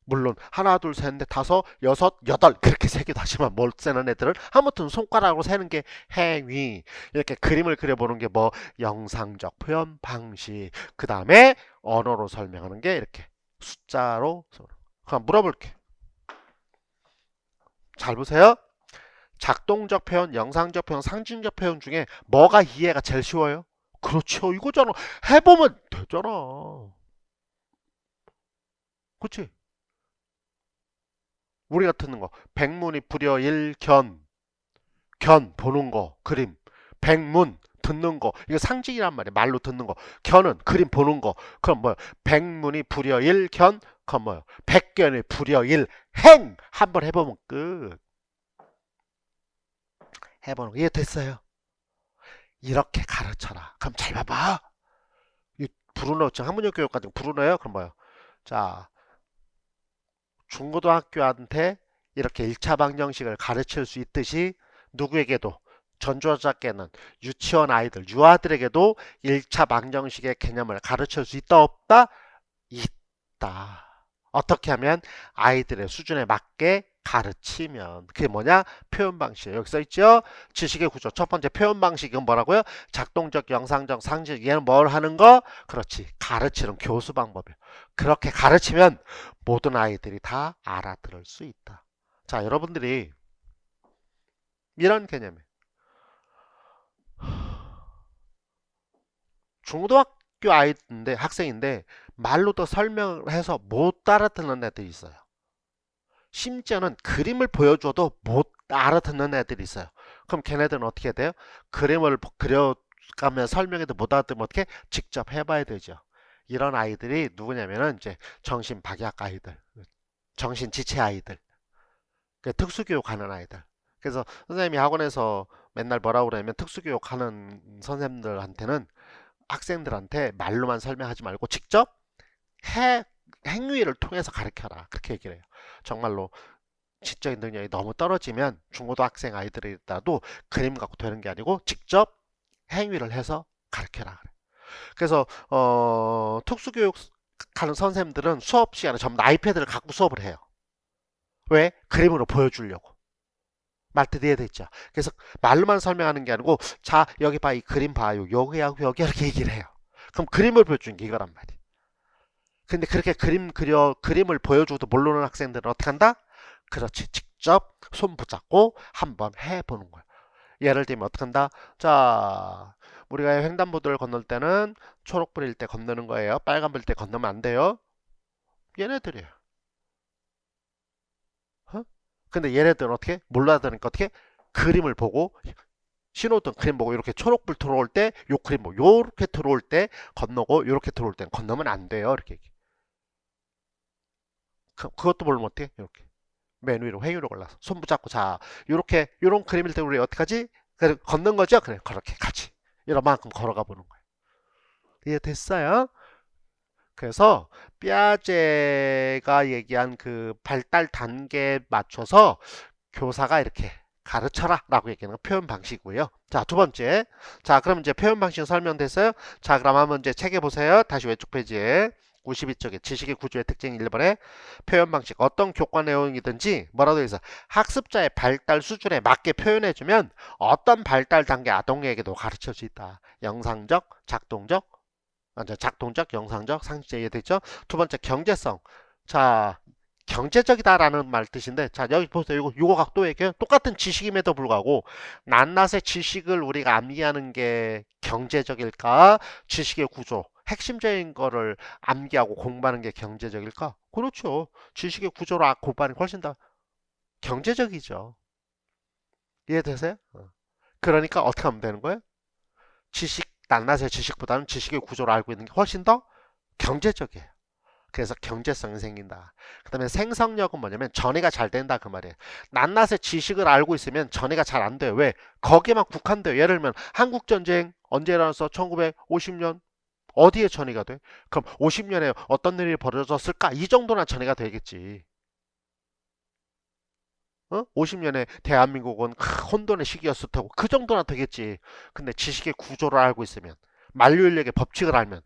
물론 하나 둘셋넷 다섯 여섯 여덟 그렇게 세기도 하지만 뭘 세는 애들은 아무튼 손가락으로 세는 게 행위. 이렇게 그림을 그려보는 게 뭐 영상적 표현 방식. 그 다음에 언어로 설명하는 게 이렇게 숫자로. 그럼 물어볼게. 잘 보세요. 작동적 표현, 영상적 표현, 상징적 표현 중에 뭐가 이해가 제일 쉬워요? 그렇죠. 이거잖아. 해보면 되잖아. 그치? 우리가 듣는 거. 백문이 불여일견. 견 보는 거. 그림. 백문 듣는 거. 이거 상징이란 말이야. 말로 듣는 거. 견은 그림 보는 거. 그럼 뭐야? 백문이 불여일견. 그럼 뭐야? 백견이 불여일행. 한번 해보면 끝. 해보는 거. 이해 됐어요? 이렇게 가르쳐라. 그럼 잘 봐봐. 이 브루너 지금 학문형 교육까지 브루너예요. 그럼 뭐요? 자, 중고등학교한테 이렇게 1차 방정식을 가르칠 수 있듯이 누구에게도 전조작계는 유치원 아이들, 유아들에게도 1차 방정식의 개념을 가르칠 수 있다 없다? 있다. 어떻게 하면 아이들의 수준에 맞게 가르치면 그게 뭐냐? 표현 방식. 여기 써 있죠? 지식의 구조. 첫 번째 표현 방식은 뭐라고요? 작동적, 영상적, 상징. 얘는 뭘 하는 거? 그렇지. 가르치는 교수 방법이에요. 그렇게 가르치면 모든 아이들이 다 알아들을 수 있다. 자, 여러분들이 이런 개념이에요. 중고등학교 아이인데 학생인데 말로 더 설명을 해서 못 알아듣는 애들이 있어요. 심지어는 그림을 보여줘도 못 알아듣는 애들이 있어요. 그럼 걔네들은 어떻게 돼요? 그림을 그려가며 설명해도 못 알아듣으면 어떻게? 직접 해봐야 되죠. 이런 아이들이 누구냐면은 이제 정신박약 아이들, 정신지체 아이들, 특수교육하는 아이들. 그래서 선생님이 학원에서 맨날 뭐라고 그러냐면 특수교육하는 선생님들한테는 학생들한테 말로만 설명하지 말고 직접 해, 행위를 통해서 가르쳐라. 그렇게 얘기를 해요. 정말로 지적인 능력이 너무 떨어지면 중고등학생 아이들이라도 그림 갖고 되는 게 아니고 직접 행위를 해서 가르쳐라. 그래서 특수교육 하는 선생님들은 수업 시간에 전부 다 아이패드를 갖고 수업을 해요. 왜? 그림으로 보여주려고. 말뜻 이해됐죠? 그래서 말로만 설명하는 게 아니고 자 여기 봐 이 그림 봐요. 여기하고 여기 이렇게 얘기를 해요. 그럼 그림을 보여주는 게 이거란 말이에요. 근데 그렇게 그림을 보여줘도 모르는 학생들은 어떻게 한다? 그렇지. 직접 손 붙잡고 한번 해보는 거야. 예를 들면 어떻게 한다? 자, 우리가 횡단보도를 건널 때는 초록불일 때 건너는 거예요. 빨간불일 때 건너면 안 돼요. 얘네들이에요. 어? 근데 얘네들은 어떻게? 몰라야 되니까 어떻게? 그림을 보고 신호등 그림 보고 이렇게 초록불 들어올 때 요 그림 보고 요렇게 들어올 때 건너고 요렇게 들어올 땐 건너면 안 돼요. 이렇게. 그것도 모르면 어떻게? 이렇게. 맨 위로 행위로 골라서 손 붙잡고 자 요렇게 요런 그림일 때 우리 어떡하지? 그래 걷는 거죠? 그래 그렇게 같이 이만큼 걸어가 보는 거예요. 이해됐어요? 그래서 삐아제가 얘기한 그 발달 단계에 맞춰서 교사가 이렇게 가르쳐라 라고 얘기하는 표현 방식이고요. 자, 두 번째. 자, 그럼 이제 표현 방식 설명됐어요? 자, 그럼 한번 이제 책에 보세요. 다시 왼쪽 페이지에 92쪽에 지식의 구조의 특징 1번에 표현 방식 어떤 교과 내용이든지 뭐라도 해서 학습자의 발달 수준에 맞게 표현해주면 어떤 발달 단계 아동에게도 가르칠 수 있다. 영상적, 작동적, 작동적, 영상적, 상식적 이해됐죠? 두 번째 경제성. 자, 경제적이다라는 말 뜻인데, 자 여기 보세요. 요거 각도 얘기해요. 똑같은 지식임에도 불구하고 낱낱의 지식을 우리가 암기하는 게 경제적일까? 지식의 구조, 핵심적인 거를 암기하고 공부하는 게 경제적일까? 그렇죠. 지식의 구조를 공부하는 게 훨씬 더 경제적이죠. 이해되세요? 그러니까 어떻게 하면 되는 거예요? 낱낱의 지식보다는 지식의 구조를 알고 있는 게 훨씬 더 경제적이에요. 그래서 경제성이 생긴다. 그 다음에 생성력은 뭐냐면 전이가 잘 된다 그 말이에요. 낱낱의 지식을 알고 있으면 전이가 잘 안 돼요. 왜? 거기에만 국한돼요. 예를 들면 한국전쟁 언제 일어났어? 1950년. 어디에 전이가 돼? 그럼 50년에 어떤 일이 벌어졌을까? 이 정도나 전이가 되겠지. 50년에 대한민국은 혼돈의 시기였을 테고 그 정도나 되겠지. 근데 지식의 구조를 알고 있으면 만류인력의 법칙을 알면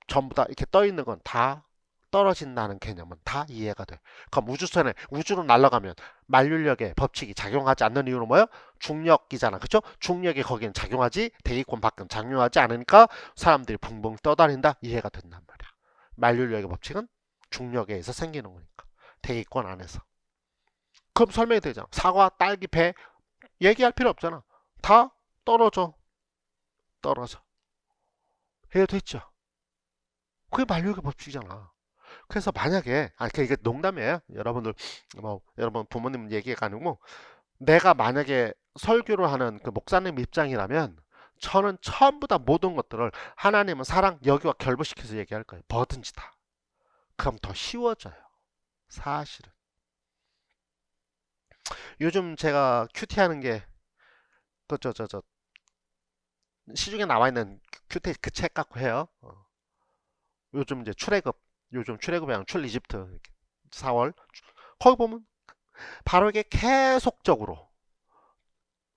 전부 다 이렇게 떠 있는 건 다 떨어진다는 개념은 다 이해가 돼. 그럼 우주선에 우주로 날아가면 만류력의 법칙이 작용하지 않는 이유는 뭐예요? 중력이잖아. 그쵸? 중력이 거기는 작용하지 대기권 밖은 작용하지 않으니까 사람들이 붕붕 떠다닌다. 이해가 된단 말이야. 만류력의 법칙은 중력에 의해서 생기는 거니까. 대기권 안에서. 그럼 설명이 되잖아. 사과, 딸기, 배 얘기할 필요 없잖아. 다 떨어져. 떨어져. 해도됐죠? 그게 만류력의 법칙이잖아. 그래서 만약에 이게 농담이에요. 여러분들 뭐 여러분 부모님 얘기가 아니고 내가 만약에 설교를 하는 그 목사님 입장이라면 저는 처음부터 모든 것들을 하나님은 사랑 여기와 결부시켜서 얘기할 거예요. 뭐든지 다. 그럼 더 쉬워져요. 사실은. 요즘 제가 큐티하는 게 그 저 시중에 나와 있는 큐티 그 책 갖고 해요. 요즘 이제 요즘 출애굽이랑 출 이집트 4월 거기 보면 바로 이게 계속적으로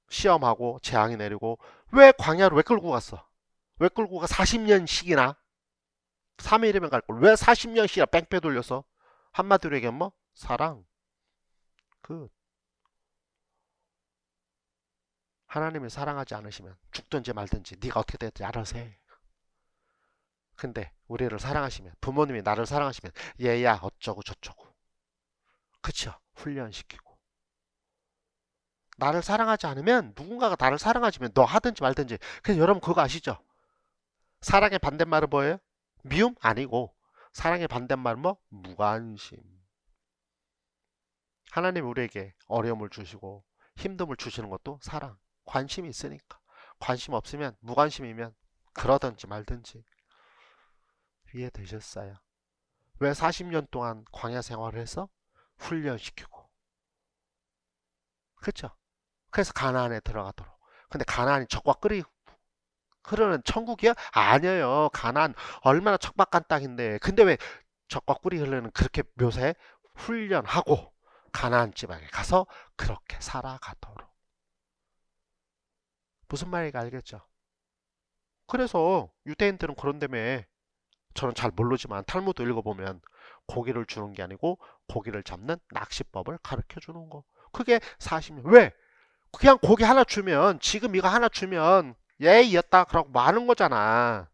시험하고 재앙이 내리고 왜 광야로 왜 끌고 갔어? 왜 끌고 가 40년씩이나 3일이면 갈 걸 왜 40년씩이나 뺑뺑 돌려서 한마디로 얘기하면 뭐 사랑 그 하나님을 사랑하지 않으시면 죽든지 말든지 네가 어떻게 됐든지 알아서 해. 근데 우리를 사랑하시면 부모님이 나를 사랑하시면 얘야 어쩌고 저쩌고 그쵸? 훈련시키고 나를 사랑하지 않으면 누군가가 나를 사랑하지면 너 하든지 말든지 그래서 여러분 그거 아시죠? 사랑의 반대말은 뭐예요? 미움? 아니고 사랑의 반대말은 뭐? 무관심. 하나님 우리에게 어려움을 주시고 힘듦을 주시는 것도 사랑, 관심이 있으니까. 관심 없으면 무관심이면 그러든지 말든지. 이해되셨어요? 왜 40년 동안 광야 생활을 해서 훈련시키고 그렇죠? 그래서 가나안에 들어가도록. 근데 가나안이 적과 꿀이 흐르는 천국이야? 아니에요. 가나안 얼마나 척박한 땅인데. 근데 왜 적과 꿀이 흐르는 그렇게 묘사해? 훈련하고 가나안 지방에 가서 그렇게 살아가도록. 무슨 말인지 알겠죠? 그래서 유대인들은 그런다며 저는 잘 모르지만 탈무드 읽어보면 고기를 주는 게 아니고 고기를 잡는 낚시법을 가르쳐 주는 거. 그게 40년. 왜? 그냥 고기 하나 주면 지금 이거 하나 주면 예이였다 그러고 마는 거잖아.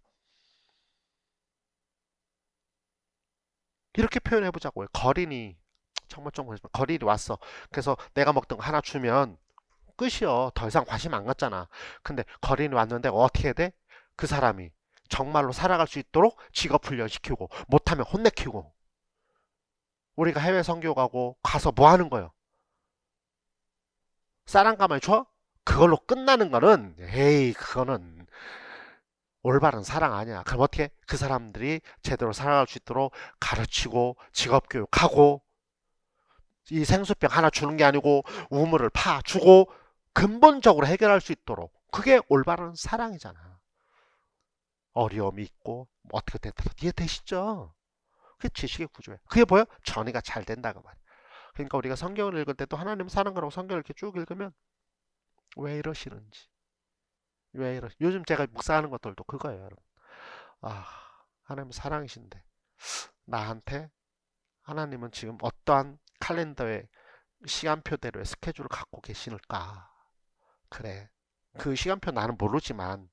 이렇게 표현해 보자고요. 거린이 정말 좀 그렇지만 거린이 왔어. 그래서 내가 먹던 거 하나 주면 끝이요. 더 이상 관심 안 갖잖아. 근데 거린이 왔는데 어떻게 해야 돼? 그 사람이 정말로 살아갈 수 있도록 직업 훈련 시키고 못하면 혼내키고 우리가 해외 선교 가고 가서 뭐 하는 거예요? 쌀 한 가마에 줘? 그걸로 끝나는 거는 에이 그거는 올바른 사랑 아니야. 그럼 어떻게 그 사람들이 제대로 살아갈 수 있도록 가르치고 직업교육하고 이 생수병 하나 주는 게 아니고 우물을 파주고 근본적으로 해결할 수 있도록 그게 올바른 사랑이잖아. 어려움이 있고 뭐 어떻게 됐다 이해되시죠? 그게 지식의 구조예요. 그게 뭐야? 전이가 잘 된다고 말이야. 그러니까 우리가 성경을 읽을 때도 하나님 사는 거라고 성경을 이렇게 쭉 읽으면 왜 이러시는지 왜 이러 요즘 제가 묵상하는 것들도 그거예요, 여러분. 아, 하나님 사랑이신데 나한테 하나님은 지금 어떠한 칼렌더에 시간표대로의 스케줄을 갖고 계시는가? 그래. 그 시간표 나는 모르지만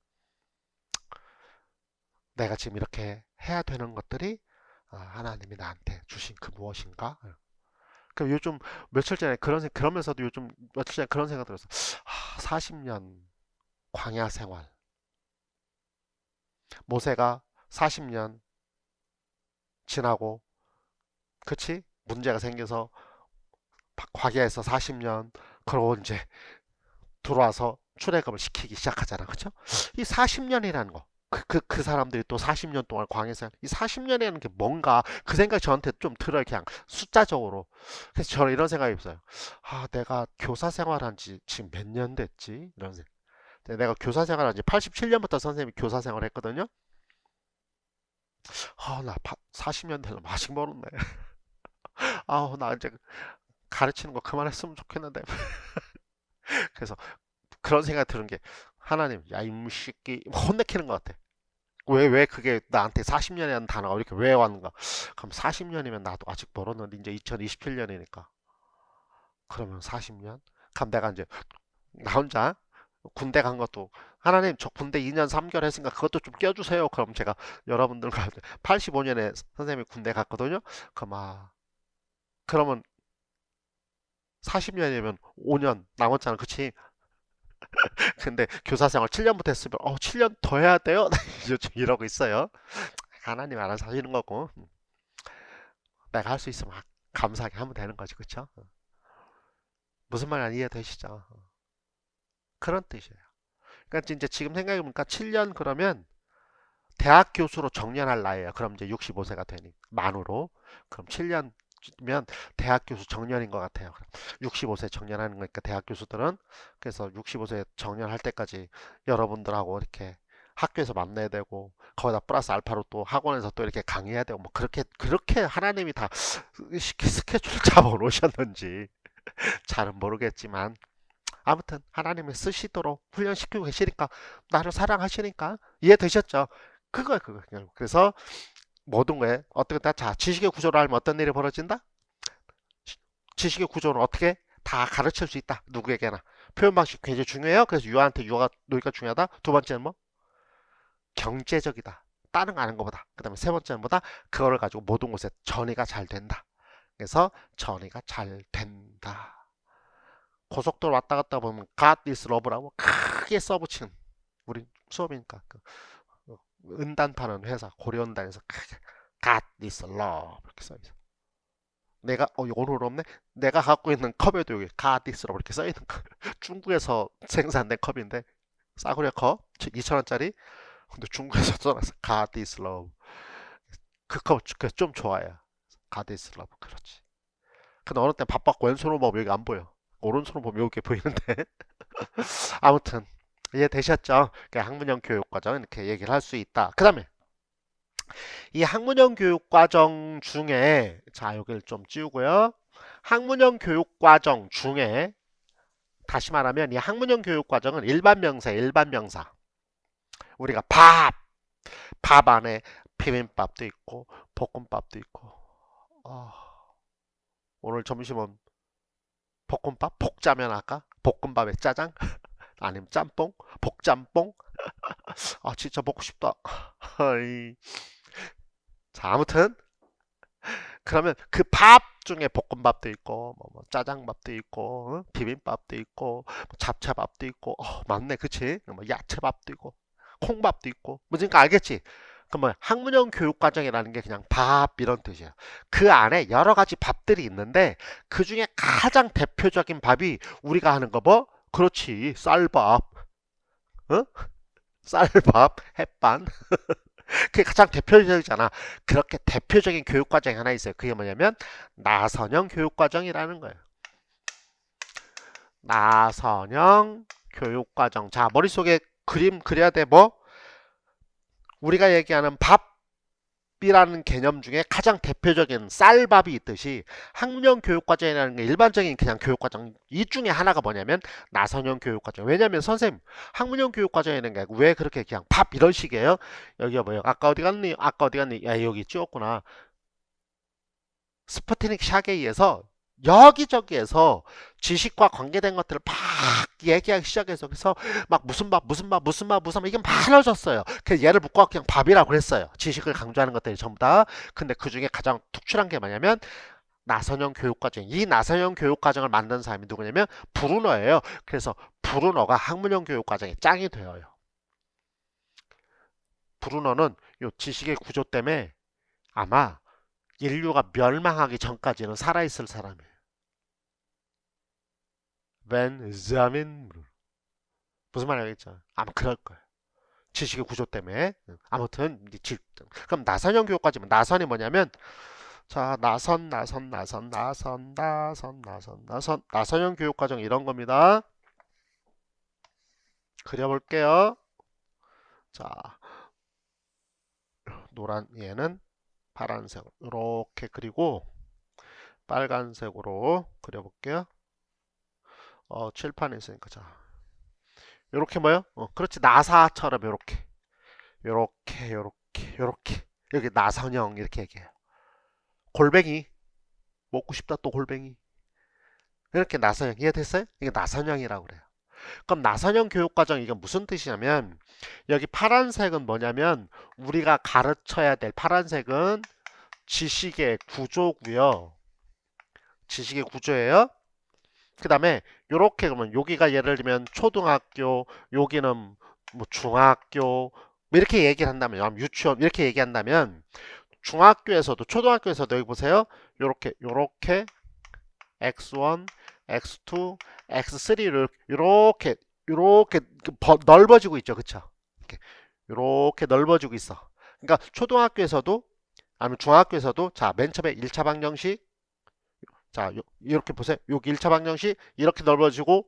내가 지금 이렇게 해야 되는 것들이 하나님이 나한테 주신 그 무엇인가? 그 요즘 며칠 전에 그러면서도 요즘 며칠 전에 그런 생각 들었어. 40년 광야 생활. 모세가 40년 지나고 그치? 문제가 생겨서 광야에서 40년 그러고 이제 들어와서 출애굽을 시키기 시작하잖아. 그쵸? 이 40년이라는 거. 그 사람들이 또 40년 동안 광야에서 이 40년이라는 게 뭔가 그 생각이 저한테 좀 들어요. 그냥 숫자적으로. 그래서 저는 이런 생각이 있어요. 내가 교사 생활한 지 지금 몇 년 됐지? 이런 생각. 내가 교사 생활한 지 87년부터 선생님이 교사 생활을 했거든요. 나 40년 되면 아직 멀었네. 나 이제 가르치는 거 그만했으면 좋겠는데. 그래서 그런 생각이 드는 게 하나님, 야, 이 새끼 혼내키는 것 같아. 왜 그게 나한테 40년이라는 단어가 이렇게 왜 왔는가? 그럼 40년이면 나도 아직 멀었는데 이제 2027년이니까. 그러면 40년? 그럼 내가 이제 나 혼자 군대 간 것도 하나님 저 군대 2년 3개월 했으니까 그것도 좀 껴주세요. 그럼 제가 여러분들과 85년에 선생님이 군대 갔거든요. 그러면 40년이면 5년 남았잖아. 그치? 근데 교사 생활 7년부터 했으면 7년 더 해야 돼요? 요즘 이러고 있어요. 하나님 알아서 하시는 거고 내가 할 수 있으면 감사하게 하면 되는 거지. 그쵸? 무슨 말인지 이해되시죠? 그런 뜻이에요. 그러니까 이제 지금 생각해보니까 7년 그러면 대학 교수로 정년할 나이에요. 그럼 이제 65세가 되니 만으로 그럼 7년면 대학 교수 정년인 것 같아요. 65세 정년하는 거니까 대학 교수들은 그래서 65세 정년할 때까지 여러분들하고 이렇게 학교에서 만나야 되고 거기다 플러스 알파로 또 학원에서 또 이렇게 강의해야 되고 뭐 그렇게 하나님이 다 스케줄 잡아 놓으셨는지 잘은 모르겠지만 아무튼 하나님이 쓰시도록 훈련시키고 계시니까 나를 사랑하시니까 이해되셨죠? 그거 그래서 모든 거에 어떻게 자 지식의 구조를 알면 어떤 일이 벌어진다? 지식의 구조는 어떻게 다 가르칠 수 있다 누구에게나 표현 방식 굉장히 중요해요. 그래서 유아한테 유아가 놀기가 중요하다. 두 번째는 뭐 경제적이다. 다른 거 아는 것보다. 그 다음에 세 번째는 뭐다? 그거를 가지고 모든 곳에 전이가 잘 된다. 그래서 전이가 잘 된다. 고속도로 왔다 갔다 보면 God is love라고 크게 써붙이는 우리 수업이니까 은단파는 회사 고려은단에서 크게 God is love 이렇게 써있어. 내가 오늘 없네. 내가 갖고 있는 컵에도 여기 God is love 이렇게 써있는 거. 중국에서 생산된 컵인데 싸구려 컵 2,000원짜리. 근데 중국에서 써놨어. God is love. 그 컵 좀 좋아해요. God is love 그렇지. 근데 어느 때 바빴고 왼손으로 보면 여기 안 보여. 오른손으로 보면 여기 보이는데 아무튼 이해되셨죠? 학문형 교육과정 이렇게 얘기를 할 수 있다. 그 다음에 이 학문형 교육과정 중에 자 여기를 좀 지우고요. 학문형 교육과정 중에 다시 말하면 이 학문형 교육과정은 일반 명사예요. 일반 명사. 우리가 밥 안에 비빔밥도 있고 볶음밥도 있고 오늘 점심은 볶음밥? 볶자면 할까? 볶음밥에 짜장? 아니면 짬뽕? 복짬뽕? 진짜 먹고 싶다. 자, 아무튼 그러면 그 밥 중에 볶음밥도 있고 짜장밥도 있고 비빔밥도 있고 잡채밥도 있고 맞네 그치? 뭐 야채밥도 있고 콩밥도 있고 뭐니까 알겠지? 그러면 학문형 교육과정이라는 게 그냥 밥 이런 뜻이에요. 그 안에 여러 가지 밥들이 있는데 그 중에 가장 대표적인 밥이 우리가 하는 거 뭐? 그렇지. 쌀밥. 어? 쌀밥, 햇반. 그게 가장 대표적이잖아. 그렇게 대표적인 교육과정이 하나 있어요. 그게 뭐냐면 나선형 교육과정이라는 거예요. 나선형 교육과정. 자, 머릿속에 그림 그려야 돼. 뭐? 우리가 얘기하는 밥이라는 개념 중에 가장 대표적인 쌀밥이 있듯이 학문형 교육과정이라는 게 일반적인 그냥 교육과정 이 중에 하나가 뭐냐면 나선형 교육과정. 왜냐면 선생님 학문형 교육과정이라는 게 왜 그렇게 그냥 밥 이런 식이에요? 여기가 뭐예요? 아까 어디 갔니? 아까 어디 갔니? 야, 여기 찍었구나. 스푸트닉 샷에 의해서 여기저기에서 지식과 관계된 것들을 막 얘기하기 시작해서 그래서 막 무슨 밥 이게 많아졌어요. 그래서 얘를 묶고 그냥 밥이라고 그랬어요. 지식을 강조하는 것들이 전부 다. 근데 그 중에 가장 특출한 게 뭐냐면 나선형 교육과정. 이 나선형 교육과정을 만든 사람이 누구냐면 브루너예요. 그래서 브루너가 학문형 교육과정의 짱이 되어요. 브루너는 이 지식의 구조 때문에 아마 인류가 멸망하기 전까지는 살아있을 사람이에요. 벤자민 무슨 말이 알겠죠? 아마 그럴 거예요. 지식의 구조 때문에. 아무튼 그럼 나선형 교육까지면 나선이 뭐냐면 자 나선형 교육과정 이런 겁니다. 그려볼게요. 자 노란 얘는 파란색 이렇게 그리고 빨간색으로 그려볼게요. 칠판에 있으니까 자 요렇게 뭐요? 그렇지 나사처럼 요렇게 여기 나선형 이렇게 얘기해요. 골뱅이 먹고 싶다 또 골뱅이 이렇게 나선형 이해됐어요? 이게 나선형이라고 그래요. 그럼 나선형 교육과정 이게 무슨 뜻이냐면 여기 파란색은 뭐냐면 우리가 가르쳐야 될 파란색은 지식의 구조고요. 지식의 구조예요. 그 다음에 요렇게 그러면 여기가 예를 들면 초등학교 여기는 뭐 중학교 뭐 이렇게 얘기를 한다면 유치원 이렇게 얘기한다면 중학교에서도 초등학교에서도 여기 보세요. 요렇게 x1, x2, x3를 요렇게 넓어지고 있죠. 그쵸? 요렇게 넓어지고 있어. 그러니까 초등학교에서도 아니면 중학교에서도 자, 맨 처음에 1차 방정식 자, 이렇게 보세요. 여기 1차 방정식 이렇게 넓어지고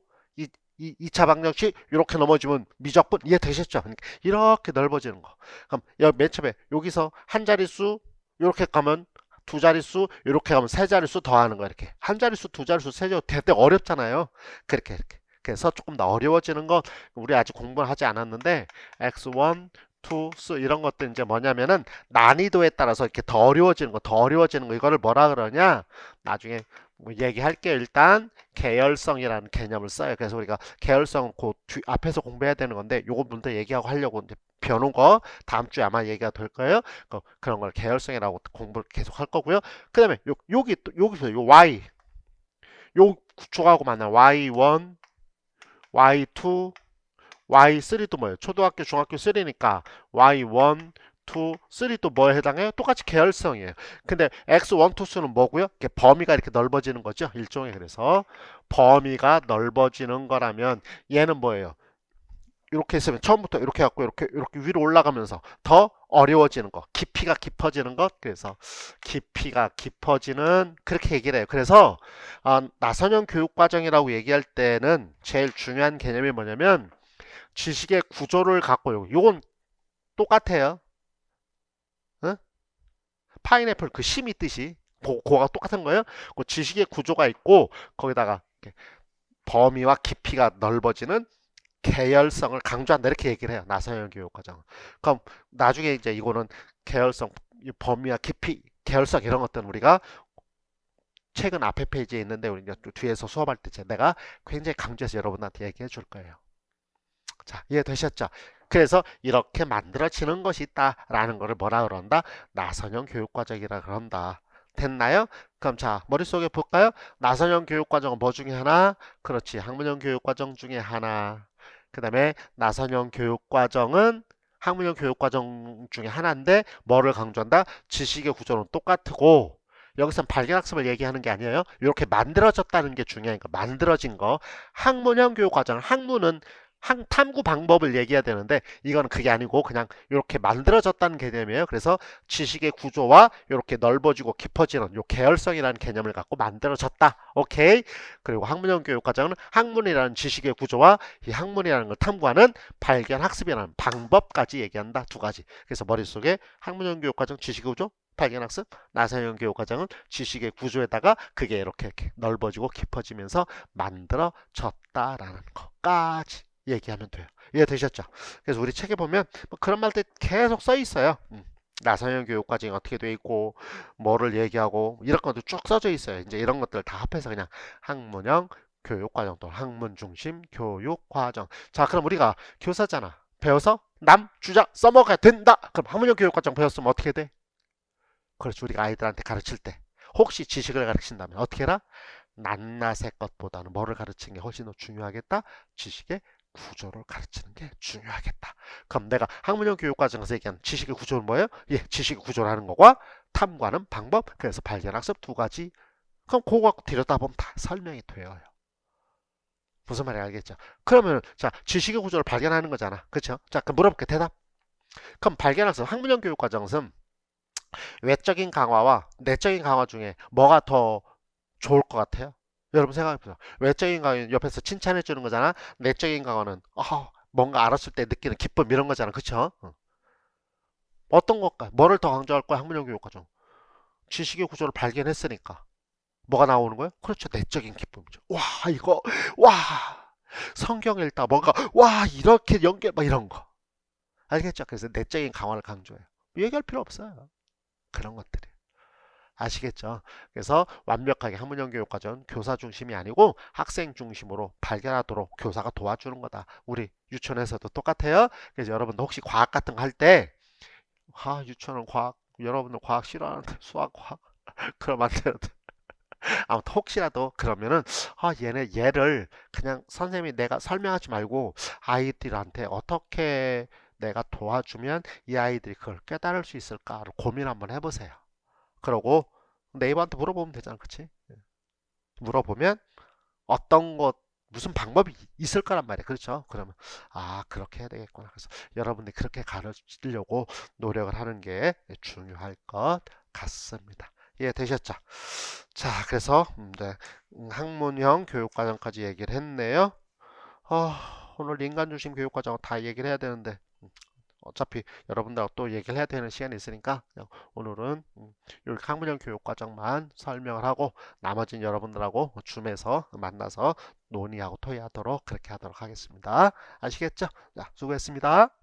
2차 방정식 이렇게 넘어지면 미적분 이해되셨죠? 그러니까 이렇게 넓어지는 거. 그럼 여기 맨 처음에 여기서 한 자릿수 이렇게 가면 두 자릿수 이렇게 가면 세 자릿수 더하는 거 이렇게 한 자릿수 두 자릿수 세 자릿수 되게 어렵잖아요. 이렇게 그래서 조금 더 어려워지는 건 우리 아직 공부를 하지 않았는데 x1 2, 3 이런 것들 이제 뭐냐면은 난이도에 따라서 이렇게 더 어려워지는 거 이거를 뭐라 그러냐 나중에 뭐 얘기할게요. 일단 계열성이라는 개념을 써요. 그래서 우리가 계열성은 앞에서 공부해야 되는 건데 요거 먼저 얘기하고 하려고 이제 벼놓은 거 다음 주에 아마 얘기가 될 거예요. 그런 걸 계열성이라고 공부를 계속 할 거고요. 그 다음에 여기서 요 y 요 구축하고 만난 y1 y2 Y3도 뭐예요? 초등학교, 중학교 3니까 Y1, 2, 3도 뭐에 해당해요? 똑같이 계열성이에요. 근데 X1, 2수는 뭐고요? 이렇게 범위가 이렇게 넓어지는 거죠. 일종의 그래서 범위가 넓어지는 거라면 얘는 뭐예요? 이렇게 있으면 처음부터 이렇게 갖고 이렇게 위로 올라가면서 더 어려워지는 거, 깊이가 깊어지는 것. 그래서 깊이가 깊어지는 그렇게 얘기를 해요. 그래서 나선형 교육과정이라고 얘기할 때는 제일 중요한 개념이 뭐냐면 지식의 구조를 갖고 요건 똑같아요. 응? 파인애플 그 심이 뜻이 그거가 똑같은 거예요. 그 지식의 구조가 있고 거기다가 범위와 깊이가 넓어지는 계열성을 강조한다 이렇게 얘기를 해요. 나선형 교육과정. 그럼 나중에 이제 이거는 계열성, 범위와 깊이, 계열성 이런 것들은 우리가 책은 앞에 페이지에 있는데 우리 이제 뒤에서 수업할 때 내가 굉장히 강조해서 여러분한테 얘기해 줄 거예요. 자, 이해되셨죠? 그래서 이렇게 만들어지는 것이 있다라는 것을 뭐라 그런다? 나선형 교육과정이라 그런다. 됐나요? 그럼 자, 머릿속에 볼까요? 나선형 교육과정은 뭐 중에 하나? 그렇지, 학문형 교육과정 중에 하나. 그 다음에 나선형 교육과정은 학문형 교육과정 중에 하나인데 뭐를 강조한다? 지식의 구조는 똑같고 여기선 발견학습을 얘기하는 게 아니에요. 이렇게 만들어졌다는 게 중요한 거. 만들어진 거. 학문형 교육 과정. 학문은 탐구 방법을 얘기해야 되는데 이거는 그게 아니고 그냥 이렇게 만들어졌다는 개념이에요. 그래서 지식의 구조와 이렇게 넓어지고 깊어지는 요 계열성이라는 개념을 갖고 만들어졌다. 오케이. 그리고 학문형 교육 과정은 학문이라는 지식의 구조와 이 학문이라는 걸 탐구하는 발견 학습이라는 방법까지 얘기한다. 두 가지. 그래서 머릿속에 학문형 교육 과정 지식의 구조 발견학습, 나사형 교육과정은 지식의 구조에다가 그게 이렇게 넓어지고 깊어지면서 만들어졌다라는 것까지 얘기하면 돼요. 이해되셨죠? 그래서 우리 책에 보면 뭐 그런 말들 계속 써 있어요. 나사형 교육과정이 어떻게 돼 있고 뭐를 얘기하고 이런 것도 쭉 써져 있어요. 이제 이런 것들 다 합해서 그냥 학문형 교육과정 또 학문 중심 교육과정. 자, 그럼 우리가 교사잖아. 배워서 남 주자 써먹어야 된다. 그럼 학문형 교육과정 배웠으면 어떻게 돼? 그렇지. 우리가 아이들한테 가르칠 때 혹시 지식을 가르친다면 어떻게 해라? 낱낱의 것보다는 뭐를 가르치는 게 훨씬 더 중요하겠다? 지식의 구조를 가르치는 게 중요하겠다. 그럼 내가 학문형 교육과정에서 얘기한 지식의 구조는 뭐예요? 예, 지식의 구조라는 거과 탐구하는 방법, 그래서 발견학습 두 가지. 그럼 그거 갖고 들여다보면 다 설명이 돼요. 무슨 말인지 알겠죠? 그러면 자, 지식의 구조를 발견하는 거잖아. 그렇죠? 자, 그럼 물어볼게. 대답. 그럼 발견학습 학문형 교육과정은 외적인 강화와 내적인 강화 중에 뭐가 더 좋을 것 같아요? 여러분 생각해보세요. 외적인 강화는 옆에서 칭찬해 주는 거잖아. 내적인 강화는 뭔가 알았을 때 느끼는 기쁨 이런 거잖아. 그쵸? 어떤 것과 뭐를 더 강조할 거야? 학문형 교육과정. 지식의 구조를 발견했으니까 뭐가 나오는 거예요? 그렇죠. 내적인 기쁨이죠. 와 이거 와 성경 읽다 뭔가 와 이렇게 연결 막 이런 거 알겠죠? 그래서 내적인 강화를 강조해요. 얘기할 필요 없어요. 그런 것들이. 아시겠죠? 그래서 완벽하게 학문형 교육과정 교사 중심이 아니고 학생 중심으로 발견하도록 교사가 도와주는 거다. 우리 유치원에서도 똑같아요. 그래서 여러분도 혹시 과학 같은 거 할 때, 유치원은 과학, 여러분들 과학 싫어하는데 수학, 과학, 그럼 안 되는데. 아무튼 혹시라도 그러면은, 얘를 그냥 선생님이 내가 설명하지 말고 아이들한테 어떻게 내가 도와주면 이 아이들이 그걸 깨달을 수 있을까를 고민 한번 해보세요. 그러고 네이버한테 물어보면 되잖아, 그치? 물어보면 어떤 것 무슨 방법이 있을 거란 말이야, 그렇죠? 그러면 그렇게 해야 되겠구나. 그래서 여러분들이 그렇게 가르치려고 노력을 하는 게 중요할 것 같습니다. 예, 되셨죠? 자, 그래서 이제 학문형 교육과정까지 얘기를 했네요. 오늘 인간 중심 교육과정 다 얘기를 해야 되는데 어차피 여러분들하고 또 얘기를 해야 되는 시간이 있으니까 그냥 오늘은 이렇게 학문형 교육과정만 설명을 하고 나머지는 여러분들하고 줌에서 만나서 논의하고 토의하도록 그렇게 하도록 하겠습니다. 아시겠죠? 자, 수고했습니다.